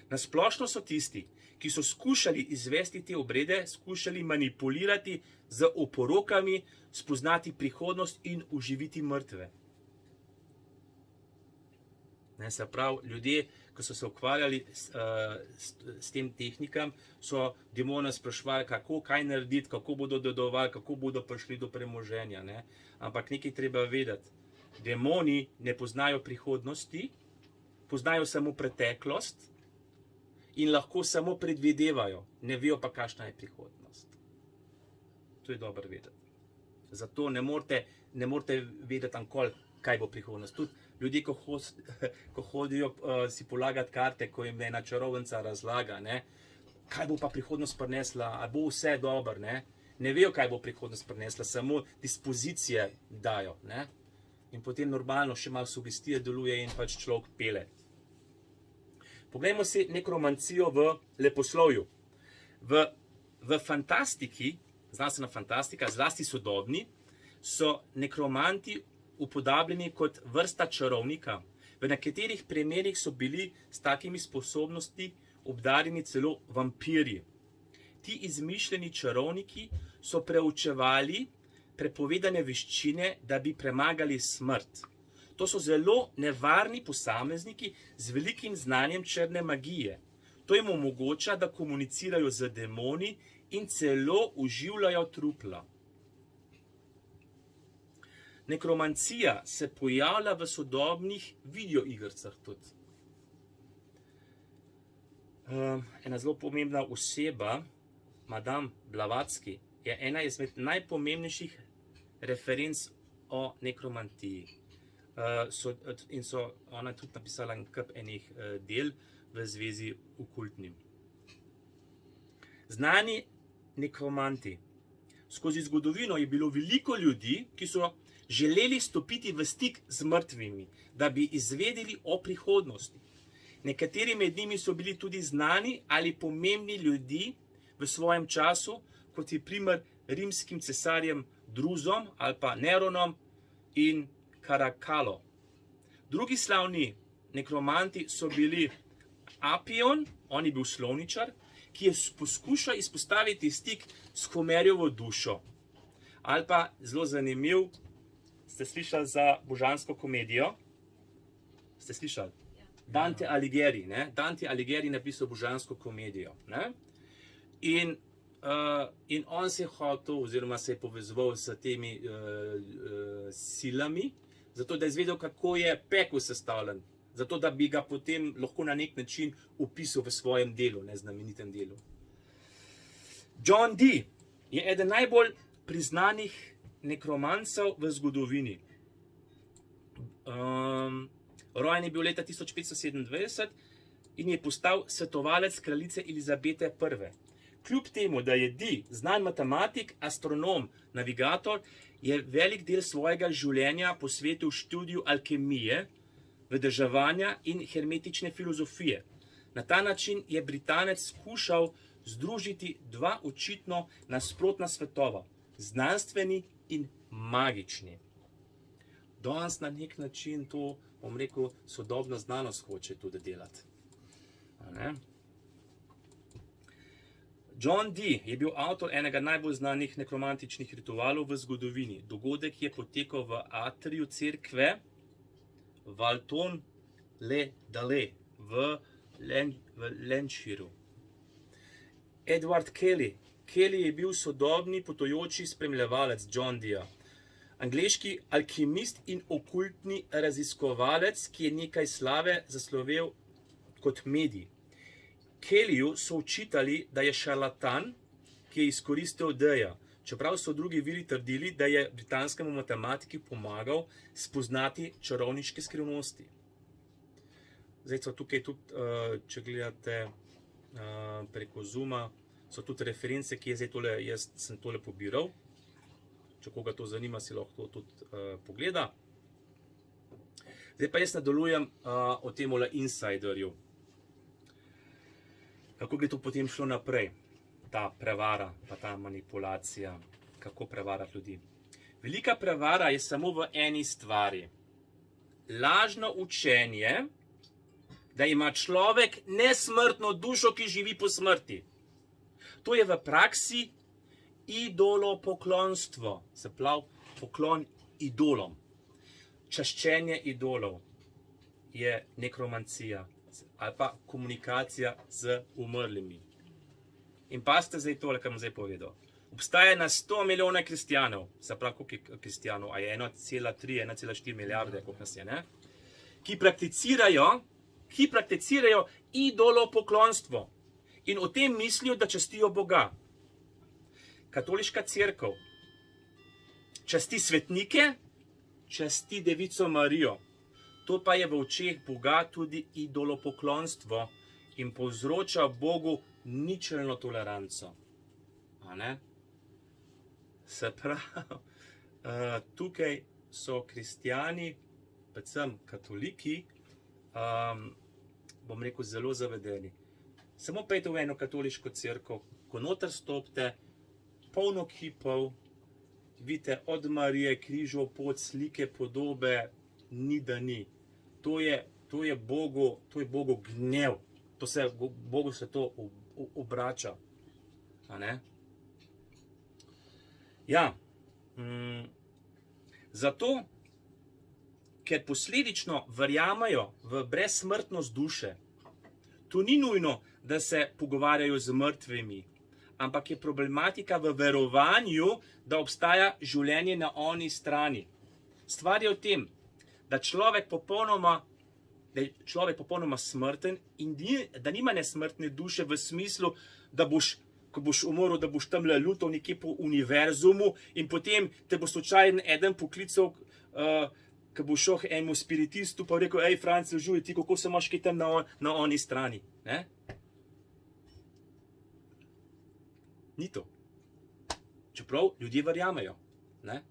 [SPEAKER 1] Nasplošno so tisti, ki so skušali izvesti te obrede, skušali manipulirati z oporokami, spoznati prihodnost in oživiti mrtve. Se pravi, ljudje, ki so se ukvarjali s tem tehnikam, so demone sprašvali, kaj narediti, kako bodo dedovali, kako bodo prišli do premoženja. Ampak nekaj treba vedeti. Demoni ne poznajo prihodnosti, poznajo samo preteklost in lahko samo predvidevajo, ne vejo pa, kakšna je prihodnost. To je dobro vedeti. Zato ne morete vedeti ankoli, kaj bo prihodnost. Tudi ljudje, ko hodijo si polagati karte, ko jim ena čarovnica razlaga, kaj bo pa prihodnost prinesla, ali bo vse dobro, ne vejo, kaj bo prihodnost prinesla, samo dispozicije dajo. In potem normalno še malo sugestije deluje in pač človek pele. Poglejmo si nekromancijo v leposlovju. V fantastiki, znanstvena fantastika, zlasti sodobni, so nekromanti upodabljeni kot vrsta čarovnika. V nekaterih primerih so bili s takimi sposobnosti obdarjeni celo vampirji. Ti izmišljeni čarovniki so preučevali prepovedane veščine, da bi premagali smrt. To so zelo nevarni posamezniki z velikim znanjem črne magije. To jim omogoča, da komunicirajo z demoni in celo oživljajo trupla. Nekromancija se pojavlja v sodobnih videoigricah tudi. Ena zelo pomembna oseba, Madame Blavatsky, je ena izmed najpomembnejših referenc o nekromantiji. Ona je tudi napisala en kup enih del v zvezi okultnim. Znani nekromanti. Skozi zgodovino je bilo veliko ljudi, ki so želeli stopiti v stik z mrtvimi, da bi izvedeli o prihodnosti. Nekateri med njimi so bili tudi znani ali pomembni ljudi v svojem času, kot je primer rimskim cesarjem Druzom ali pa Neronom in Karakalo. Drugi slavni nekromanti so bili Apion, on je bil slovničar, ki je poskušal izpostaviti stik s Homerjevo dušo. Ali pa zelo zanimiv, ste slišali za božansko komedijo? Ste slišali? Dante Alighieri, ne? Dante Alighieri napisal božansko komedijo, ne? In on se je hotel, oziroma se je povezoval s temi silami, zato da je izvedel, kako je pekel sestavljen, zato da bi ga potem lahko na nek način opisal v svojem delu, znamenitem delu. John Dee je eden najbolj priznanih nekromancev v zgodovini. Rojen je bil leta 1527 in je postal svetovalec kraljice Elizabete I. Kljub temu, da je Dee znan matematik, astronom, navigator, je velik del svojega življenja posvetil študiju alkemije, vedeževanja in hermetične filozofije. Na ta način je Britanec skušal združiti dva očitno nasprotna svetova, znanstveni in magični. Danes na nek način to, bom rekel, sodobna znanost hoče tudi delati. John Dee je bil avtor enega najbolj znanih nekromantičnih ritualov v zgodovini. Dogodek je potekal v atriju cerkve Valton-le-Dale v Lancashireu. Edward Kelly. Kelly je bil sodobni potujoči spremljevalec John Deeja. Angleški alkimist in okultni raziskovalec, ki je nekaj slave zaslovel kot medij. Kellyju so očitali, da je šarlatan, ki je izkoristil Deeja, čeprav so drugi viri trdili, da je britanskemu matematiku pomagal spoznati čarovniške skrivnosti. Zdaj so tukaj tudi, če gledate preko Zooma, so tudi reference, ki jaz sem tole pobiral. Če koga to zanima, si lahko to tudi pogleda. Zdaj pa jaz nadaljujem o temole insiderju. Kako bi to potem šlo naprej? Ta prevara, pa ta manipulacija, kako prevarati ljudi. Velika prevara je samo v eni stvari. Lažno učenje, da ima človek nesmrtno dušo, ki živi po smrti. To je v praksi idolopoklonstvo, se pravi poklon idolom. Čaščenje idolov je nekromancija ali pa komunikacija z umrlimi. In pazite zdaj tole, kar bom zdaj povedal. Obstaja na 100 milijonov kristijanov, se pravi, koliko je kristijanov, a je 1,3, 1,4 milijarde, koliko nas je, ne? Ki prakticirajo idolopoklonstvo in o tem mislijo, da častijo Boga. Katoliška cerkev časti svetnike, časti Devico Marijo. To pa je v očeh Boga tudi idolopoklonstvo in povzroča Bogu ničelno toleranco. A ne? Se pravi, tukaj so kristijani, predvsem katoliki, bom rekel, zelo zavedeni. Samo pejte v eno katoliško cerkev, ko noter stopite, polno kipov, vidite od Marije, križov, pot, slike, podobe, ni da ni. To je Bogu gnev. Bogu se to obrača. A ne? Ja. Zato, ker posledično verjamajo v brezsmrtnost duše, to ni nujno, da se pogovarjajo z mrtvimi, ampak je problematika v verovanju, da obstaja življenje na oni strani. Stvar je v tem, da je človek popolnoma smrten in da nima nesmrtne duše v smislu, da boš, ko boš umrl, da boš tamle lutal nekje po univerzumu in potem te bo slučajno eden poklical, ko bo šel enemu spiritistu pa rekel, ej, Franci, žuj, ti kako se imaš kaj tam na oni strani. Ne? Ni to. Čeprav ljudje verjamejo. Ne?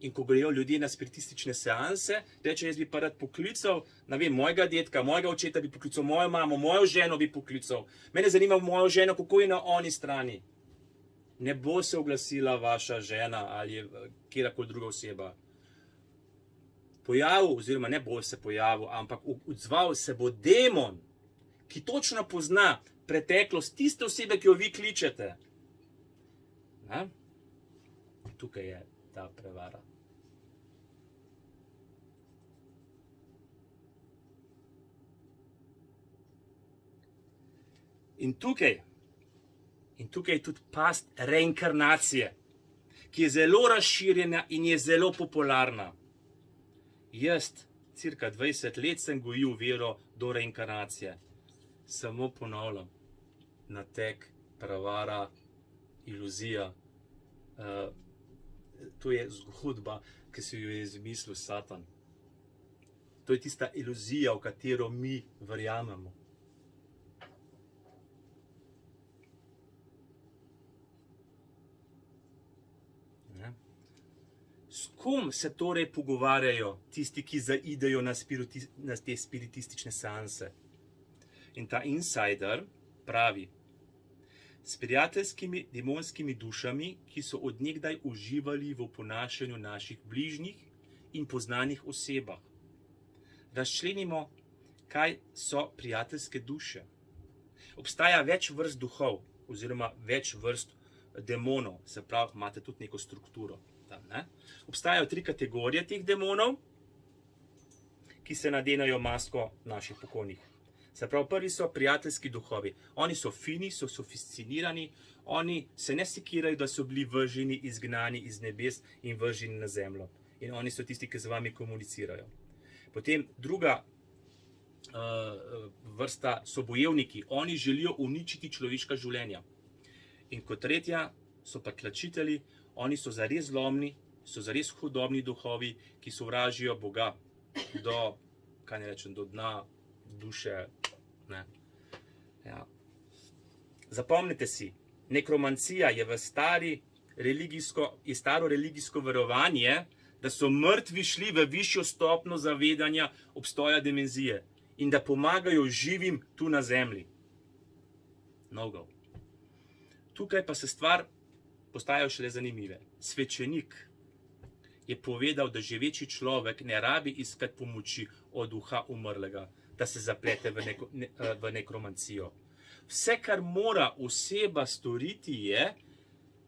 [SPEAKER 1] In ko grejo ljudje na spiritistične seanse, reče, jaz bi pa rad poklical, ne vem, mojega dedka, mojega očeta bi poklical, mojo mamo, mojo ženo bi poklical. Mene zanima mojo ženo, kako je na oni strani. Ne bo se oglasila vaša žena ali kjerkoli druga oseba. Pojavil, oziroma ne bo se pojavil, ampak odzval se bo demon, ki točno pozna preteklost tiste osebe, ki jo vi kličete. Ne? Tukaj je ta prevara. In tukaj je tudi past reinkarnacije, ki je zelo razširjena in je zelo popularna. Jaz, cirka 20 let sem gojil vero do reinkarnacije. Samo ponavljam, nateg, prevara, iluzija. To je zgodba, ki si jo je izmislil Satan. To je tista iluzija, v katero mi verjamemo. S kom se torej pogovarjajo tisti, ki zaidejo na te spiritistične seanse? In ta insider pravi, s prijateljskimi demonskimi dušami, ki so od nekdaj uživali v oponašanju naših bližnjih in poznanih osebah. Razčlenimo, kaj so prijateljske duše. Obstaja več vrst duhov, oziroma več vrst demonov, se pravi, imate tudi neko strukturo. Ne? Obstajajo 3 kategorije teh demonov, ki se nadenajo masko naših pokojnih. Se pravi, prvi so prijateljski duhovi. Oni so fini, so sofisticirani, oni se ne sekirajo, da so bili vrženi, izgnani iz nebes in vrženi na zemljo. In oni so tisti, ki z vami komunicirajo. Potem druga vrsta so bojevniki. Oni želijo uničiti človeška življenja. In kot tretja so pa tlačitelji. Oni so zares zlomni, so zares hudobni duhovi, ki sovražijo Boga do, kaj ne rečem, do dna duše. Ne. Ja. Zapomnite si, nekromancija je staro religijsko verovanje, da so mrtvi šli v višjo stopnjo zavedanja obstoja dimenzije in da pomagajo živim tu na zemlji. No go. Tukaj pa se stvar postajajo šele zanimive. Svečenik je povedal, da živeči človek ne rabi iskati pomoči od duha umrlega, da se zaplete v nekromancijo. Vse, kar mora oseba storiti, je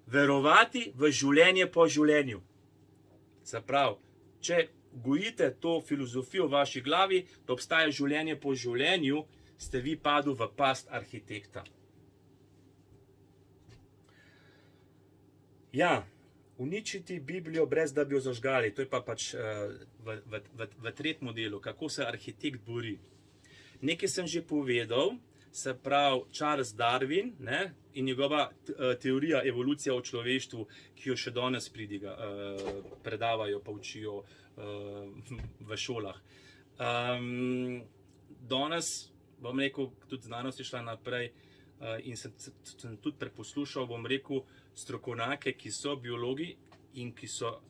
[SPEAKER 1] verovati v življenje po življenju. Se pravi, če gojite to filozofijo v vaši glavi, da obstaja življenje po življenju, ste vi padli v past arhitekta. Ja, uničiti Biblijo, brez da bi jo zažgali, to je pa pač v tretjem delu, kako se arhitekt bori. Nekaj sem že povedal, se pravi Charles Darwin, ne, in njegova teorija evolucije o človeštvu, ki jo še danes predavajo pa učijo v šolah. Danes, bom rekel, tudi znanost je šla naprej in sem tudi preposlušal, bom rekel, strokovnjake, ki so biologi in ki so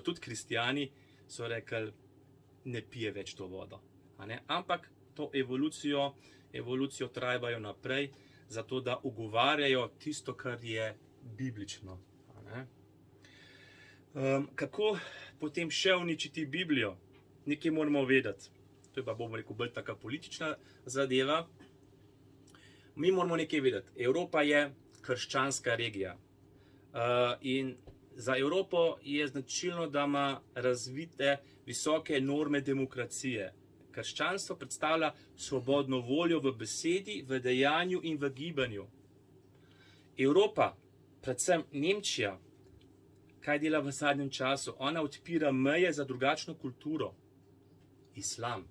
[SPEAKER 1] tudi kristjani, so rekli, ne pije več to vodo. Ampak to evolucijo trajbajo naprej, zato da ugovarjajo tisto, kar je biblično. Kako potem še uničiti Biblijo? Nekaj moramo vedeti. To je pa, bomo rekel, bolj taka politična zadeva. Mi moramo nekaj vedeti. Evropa je krščanska regija. In za Evropo je značilno, da ima razvite visoke norme demokracije. Krščanstvo predstavlja svobodno voljo v besedi, v dejanju in v gibanju. Evropa, predvsem Nemčija, kaj dela v zadnjem času? Ona odpira meje za drugačno kulturo. Islam.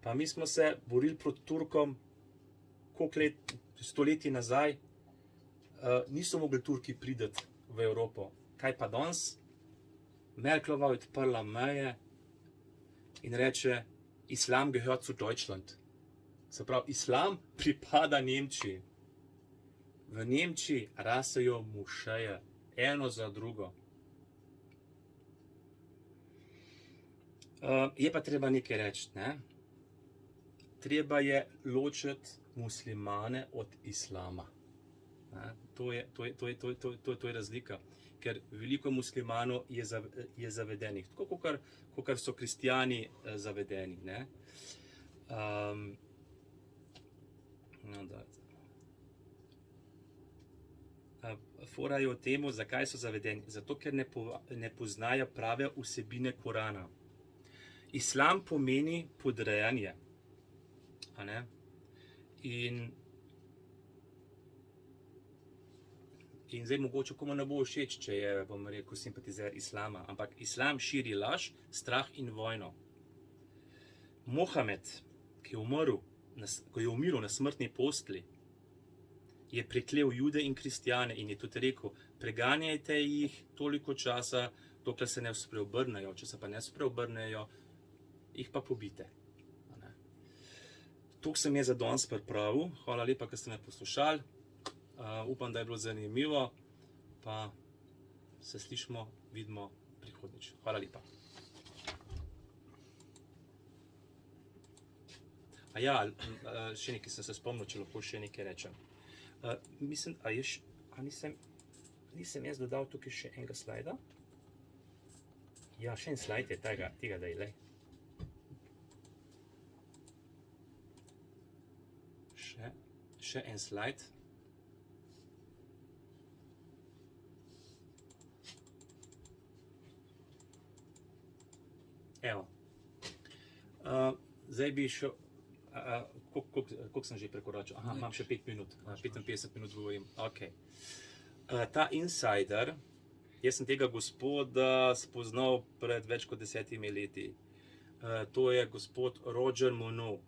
[SPEAKER 1] Pa mi smo se borili proti Turkom, koliko let, stoletji nazaj, niso mogli Turki priti v Evropo. Kaj pa danes? Merklova je odprla meje in reče, Islam gehört zu Deutschland. Se pravi, Islam pripada Nemčiji. V Nemčiji rasejo mošeje, eno za drugo. Je pa treba nekaj reči, ne? Treba je ločiti muslimane od islama. To je razlika, ker veliko muslimanov je zavedenih, tako kot so kristijani zavedeni. Ne? Fora je o tem, zakaj so zavedeni. Zato, ker ne poznajo prave vsebine Korana. Islam pomeni podrejanje. A ne? In zdaj mogoče komu ne bo všeč, če je, bom rekel, simpatizer islama, ampak islam širi laž, strah in vojno. Mohamed, ki je umiril na smrtni postli, je preklel Jude in kristjane in je tudi rekel, preganjajte jih toliko časa, dokler se ne spreobrnejo, če se pa ne spreobrnejo, jih pa pobite. Toliko sem je za danes pripravil. Hvala lepa, ker ste me poslušali. Upam, da je bilo zanimivo. Pa se slišimo, vidimo prihodnjič. Hvala lepa. Še nekaj sem se spomnil, če lahko še nekaj rečem. Mislim, nisem jaz dodal tukaj še enega slajda? Ja, še en slajd je tega da je, lej. Še en slajd. Evo. Zdaj bi šel, koliko sem že prekoračil? Aha, imam še 5 minut, 55 minut govorim. Ok. Ta insider, jaz sem tega gospoda spoznal pred več kot 10 leti. To je gospod Roger Monod.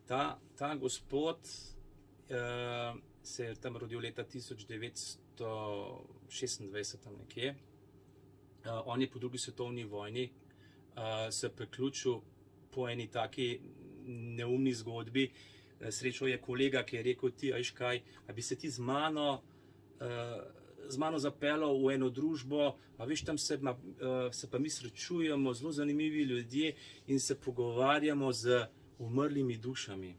[SPEAKER 1] Ta gospod se je tam rodil leta 1926 tam nekje. On je po drugi svetovni vojni se priključil po eni taki neumni zgodbi. Srečal je kolega, ki je rekel, ti, a veš kaj, a bi se ti z mano zapeljal v eno družbo, a veš, tam se pa mi srečujemo, zelo zanimivi ljudje in se pogovarjamo z umrlimi dušami.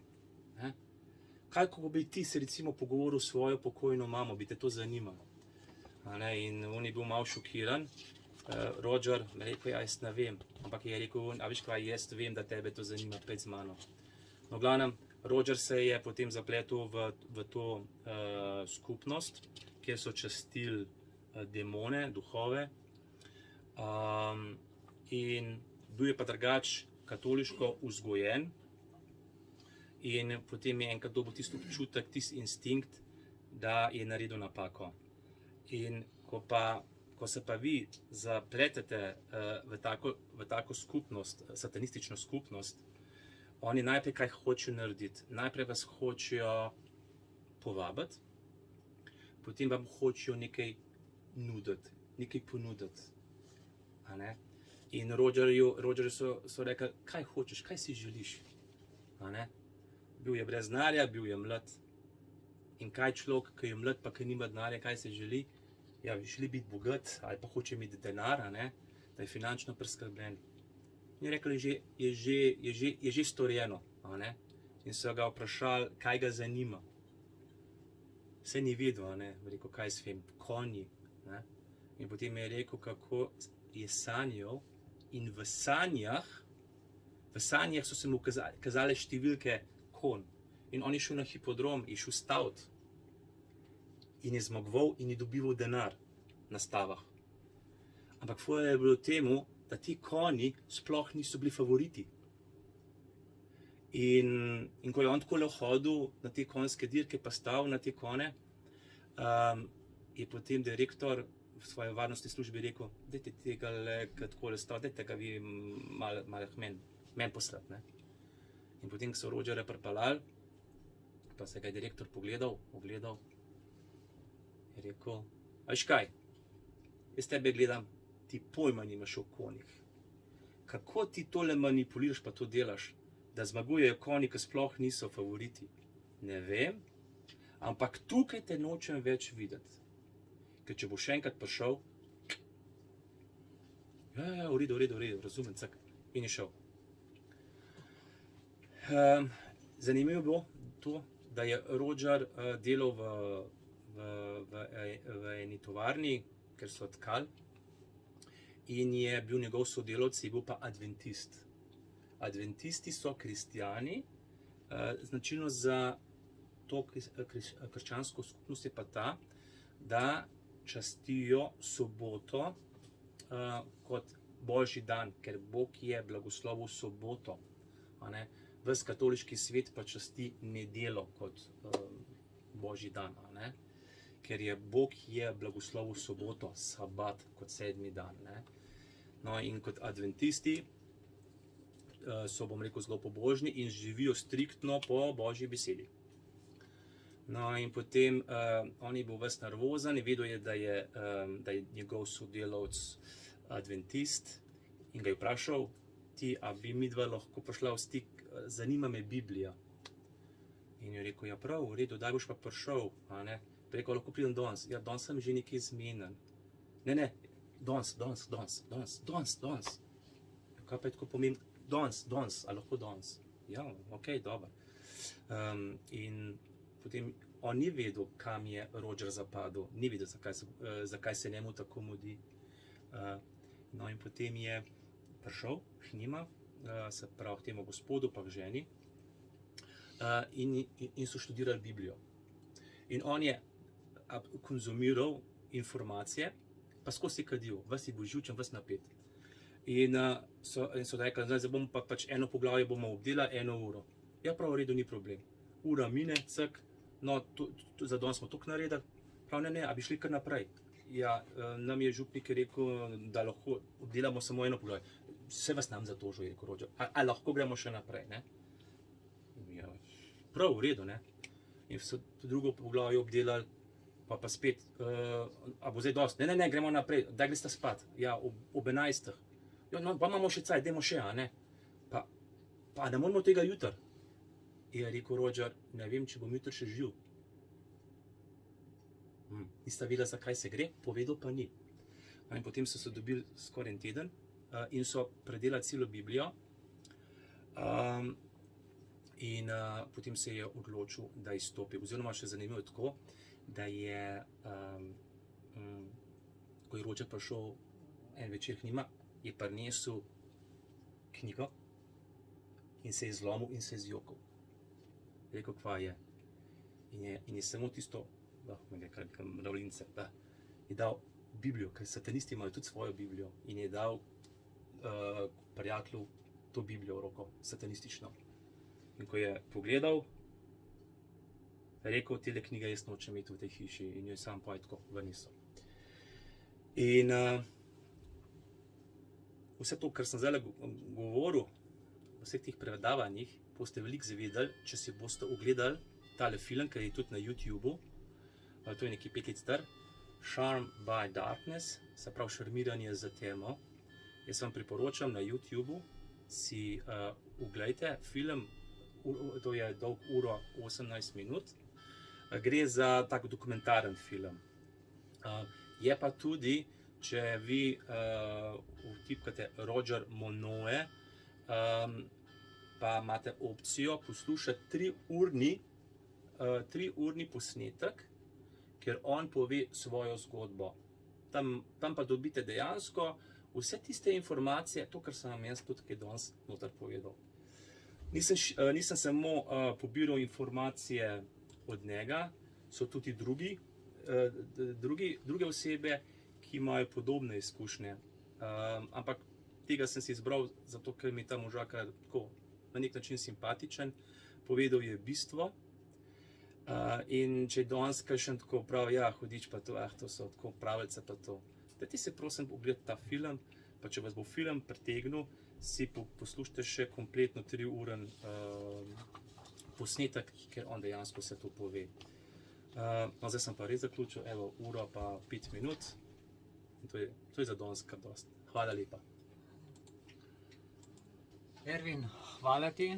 [SPEAKER 1] Kaj, ko bi ti se recimo pogovoril s svojo pokojno mamo, bi te to zanimalo? In on je bil malo šokiran. Roger je rekel, ja, jaz ne vem, ampak je rekel, a veš kaj, jaz vem, da tebe to zanima, pet z mano. No, v glavnem, Roger se je potem zapletel v to skupnost, kjer so častili demone, duhove, in bil je pa drugač katoliško vzgojen in potem je enkrat dobil tisti občutek, tisti instinkt, da je naredil napako. In ko se pa vi zapletete v tako skupnost, satanistično skupnost, oni najprej kaj hočejo narediti? Najprej vas hočejo povabiti, potem vam hočejo nekaj nuditi, nekaj ponuditi. In Rogerju so rekli, kaj hočeš, kaj si želiš? Bil je brez denarja, bil je mlad. In kaj človek, ki je mlad, pa ki nima denarja, kaj se želi? Ja, želi biti bogat ali pa hoče imeti denar, da je finančno preskrbljen. In je rekel, je že storjeno. In so ga vprašali, kaj ga zanima. Vse ni videl, rekel, kaj s vem, konji. In potem je rekel, kako je sanjal in v sanjah so se mu kazale številke konj. In on je šel na hipodrom, je šel staviti. In je zmagoval in je dobival denar na stavah. Ampak fora je bilo temu, da ti konji sploh niso bili favoriti. In ko je on tako hodil na te konjske dirke, pa stal na te konje, je potem direktor v svoji varnostni službi rekel, dajte tega ki takole stal, dajte ga vi malo men poslati, ne. In potem, ko so Rogerja pripeljali, pa se ga je direktor ogledal, je rekel, a veš kaj, jaz tebe gledam, ti pojma nimaš o konjih. Kako ti tole manipuliraš pa to delaš, da zmagujejo konji, ki sploh niso favoriti? Ne vem, ampak tukaj te nočem več videti. Ker če bo še enkrat prišel, ja, v redu, razumem, cak, in je šel. Zanimivo je bilo to, da je Roger delal v eni tovarni, ker so tkali, in je bil njegov sodelavec, je bil pa adventist. Adventisti so kristjani, značilnost za to krščansko skupnost je pa ta, da častijo soboto kot božji dan, ker Bog je blagoslovil soboto. Ves katoliški svet pa časti nedeljo kot božji dan, ker je Bog je blagoslovil soboto, sabat kot 7. dan. No, in kot adventisti so, bom rekel, zelo pobožni in živijo striktno po božji besedi. No, in potem on je bil ves nervozen in vedel je, da je njegov sodelavec adventist, in ga je vprašal, ti, a bi midva lahko prišla v stik, zanima me Biblija. In je rekel, ja prav, v redu, daj boš pa prišel, rekel, lahko pridem danes. Ja, danes sem že nekaj zmenen. Ne, danes. Kaj pa je tako pomembno? Danes, a lahko danes? Ja, ok, dobro. In potem on ni vedel, kam je Roger zapadel, ni vedel, zakaj se njemu tako mudi. No, in potem je prišel k njima, se pravi k temu gospodu pa k ženi, in so študirali Biblijo. In on je konzumiral informacije, pa skozi kadil, ves je bil živčen, ves napet. In so rekli, zdaj bomo pa pač eno poglavje bomo obdelali 1 uro. Ja, prav, v redu, ni problem. Ura mine, cak, no, za danes smo toliko naredili, prav ne, a bi šli kar naprej. Ja, nam je župnik rekel, da lahko obdelamo samo 1 poglavje. Vse vas nam zatožil, je rekel Roger, a lahko gremo še naprej, ne? Ja, prav, v redu, ne? In so drugo poglavje obdelali, pa spet, a bo zdaj dosti? Ne, gremo naprej, daj greste spat. Ja, ob 11. Ja, no, pa imamo še cajt, dajmo še, a ne? Pa ne moramo tega jutri. Je rekel Roger, ne vem, če bom jutri še živ. Nista vedela, zakaj se gre, povedal pa ni. In potem so se dobili skoraj 1 teden in so predelali celo Biblijo. In potem se je odločil, da izstopi. Oziroma še zanimivo je tako, da je, ko je Roger prišel en večer k njima, je prinesel knjigo in se je zlomil in se je zjokal. Rekel, kva je. In je samo tisto, mravljince, je dal Biblijo, ker satanisti imajo tudi svojo Biblijo, in je dal prijatelju to Biblijo v roko, satanistično. In ko je pogledal, rekel, tele knjige jaz nočem imeti v tej hiši, in jo je sam pojet tako vrnisel. In vse to, kar sem zdaj govoril, v vseh teh predavanjih, boste veliko zavedali, če si boste ogledali tale film, ker je tudi na YouTubeu, to je nekaj 5 let star, Charmed by Darkness, se pravi šarmiranje z temo. Jaz vam priporočam na YouTubeu, si oglejte film, to je dolg 1:18 minut, gre za tak dokumentaren film. Je pa tudi, če vi vtipkate Roger Monoe, pa imate opcijo poslušati 3-urni posnetek, ker on pove svojo zgodbo. Tam pa dobite dejansko vse tiste informacije, to, kar sem vam jaz tudi kaj danes noter povedal. Nisem samo pobiral informacije od njega, so tudi druge osebe, ki imajo podobne izkušnje. Ampak tega sem si izbral, zato ker mi je ta možakar tako na nek način simpatičen, povedal je bistvo. In če je danes kakšen tako prav, ja, hudič pa to, to so tako pravice pa to. Dajte si prosim pogledati ta film, pa če vas bo film pritegnil, si poslušajte še kompletno 3-uren posnetek, ker on dejansko vse to pove. No, zdaj sem pa res zaključil, evo, uro pa 5 minut. In to je za danes kar dosti. Hvala lepa.
[SPEAKER 2] Ervin, hvala ti.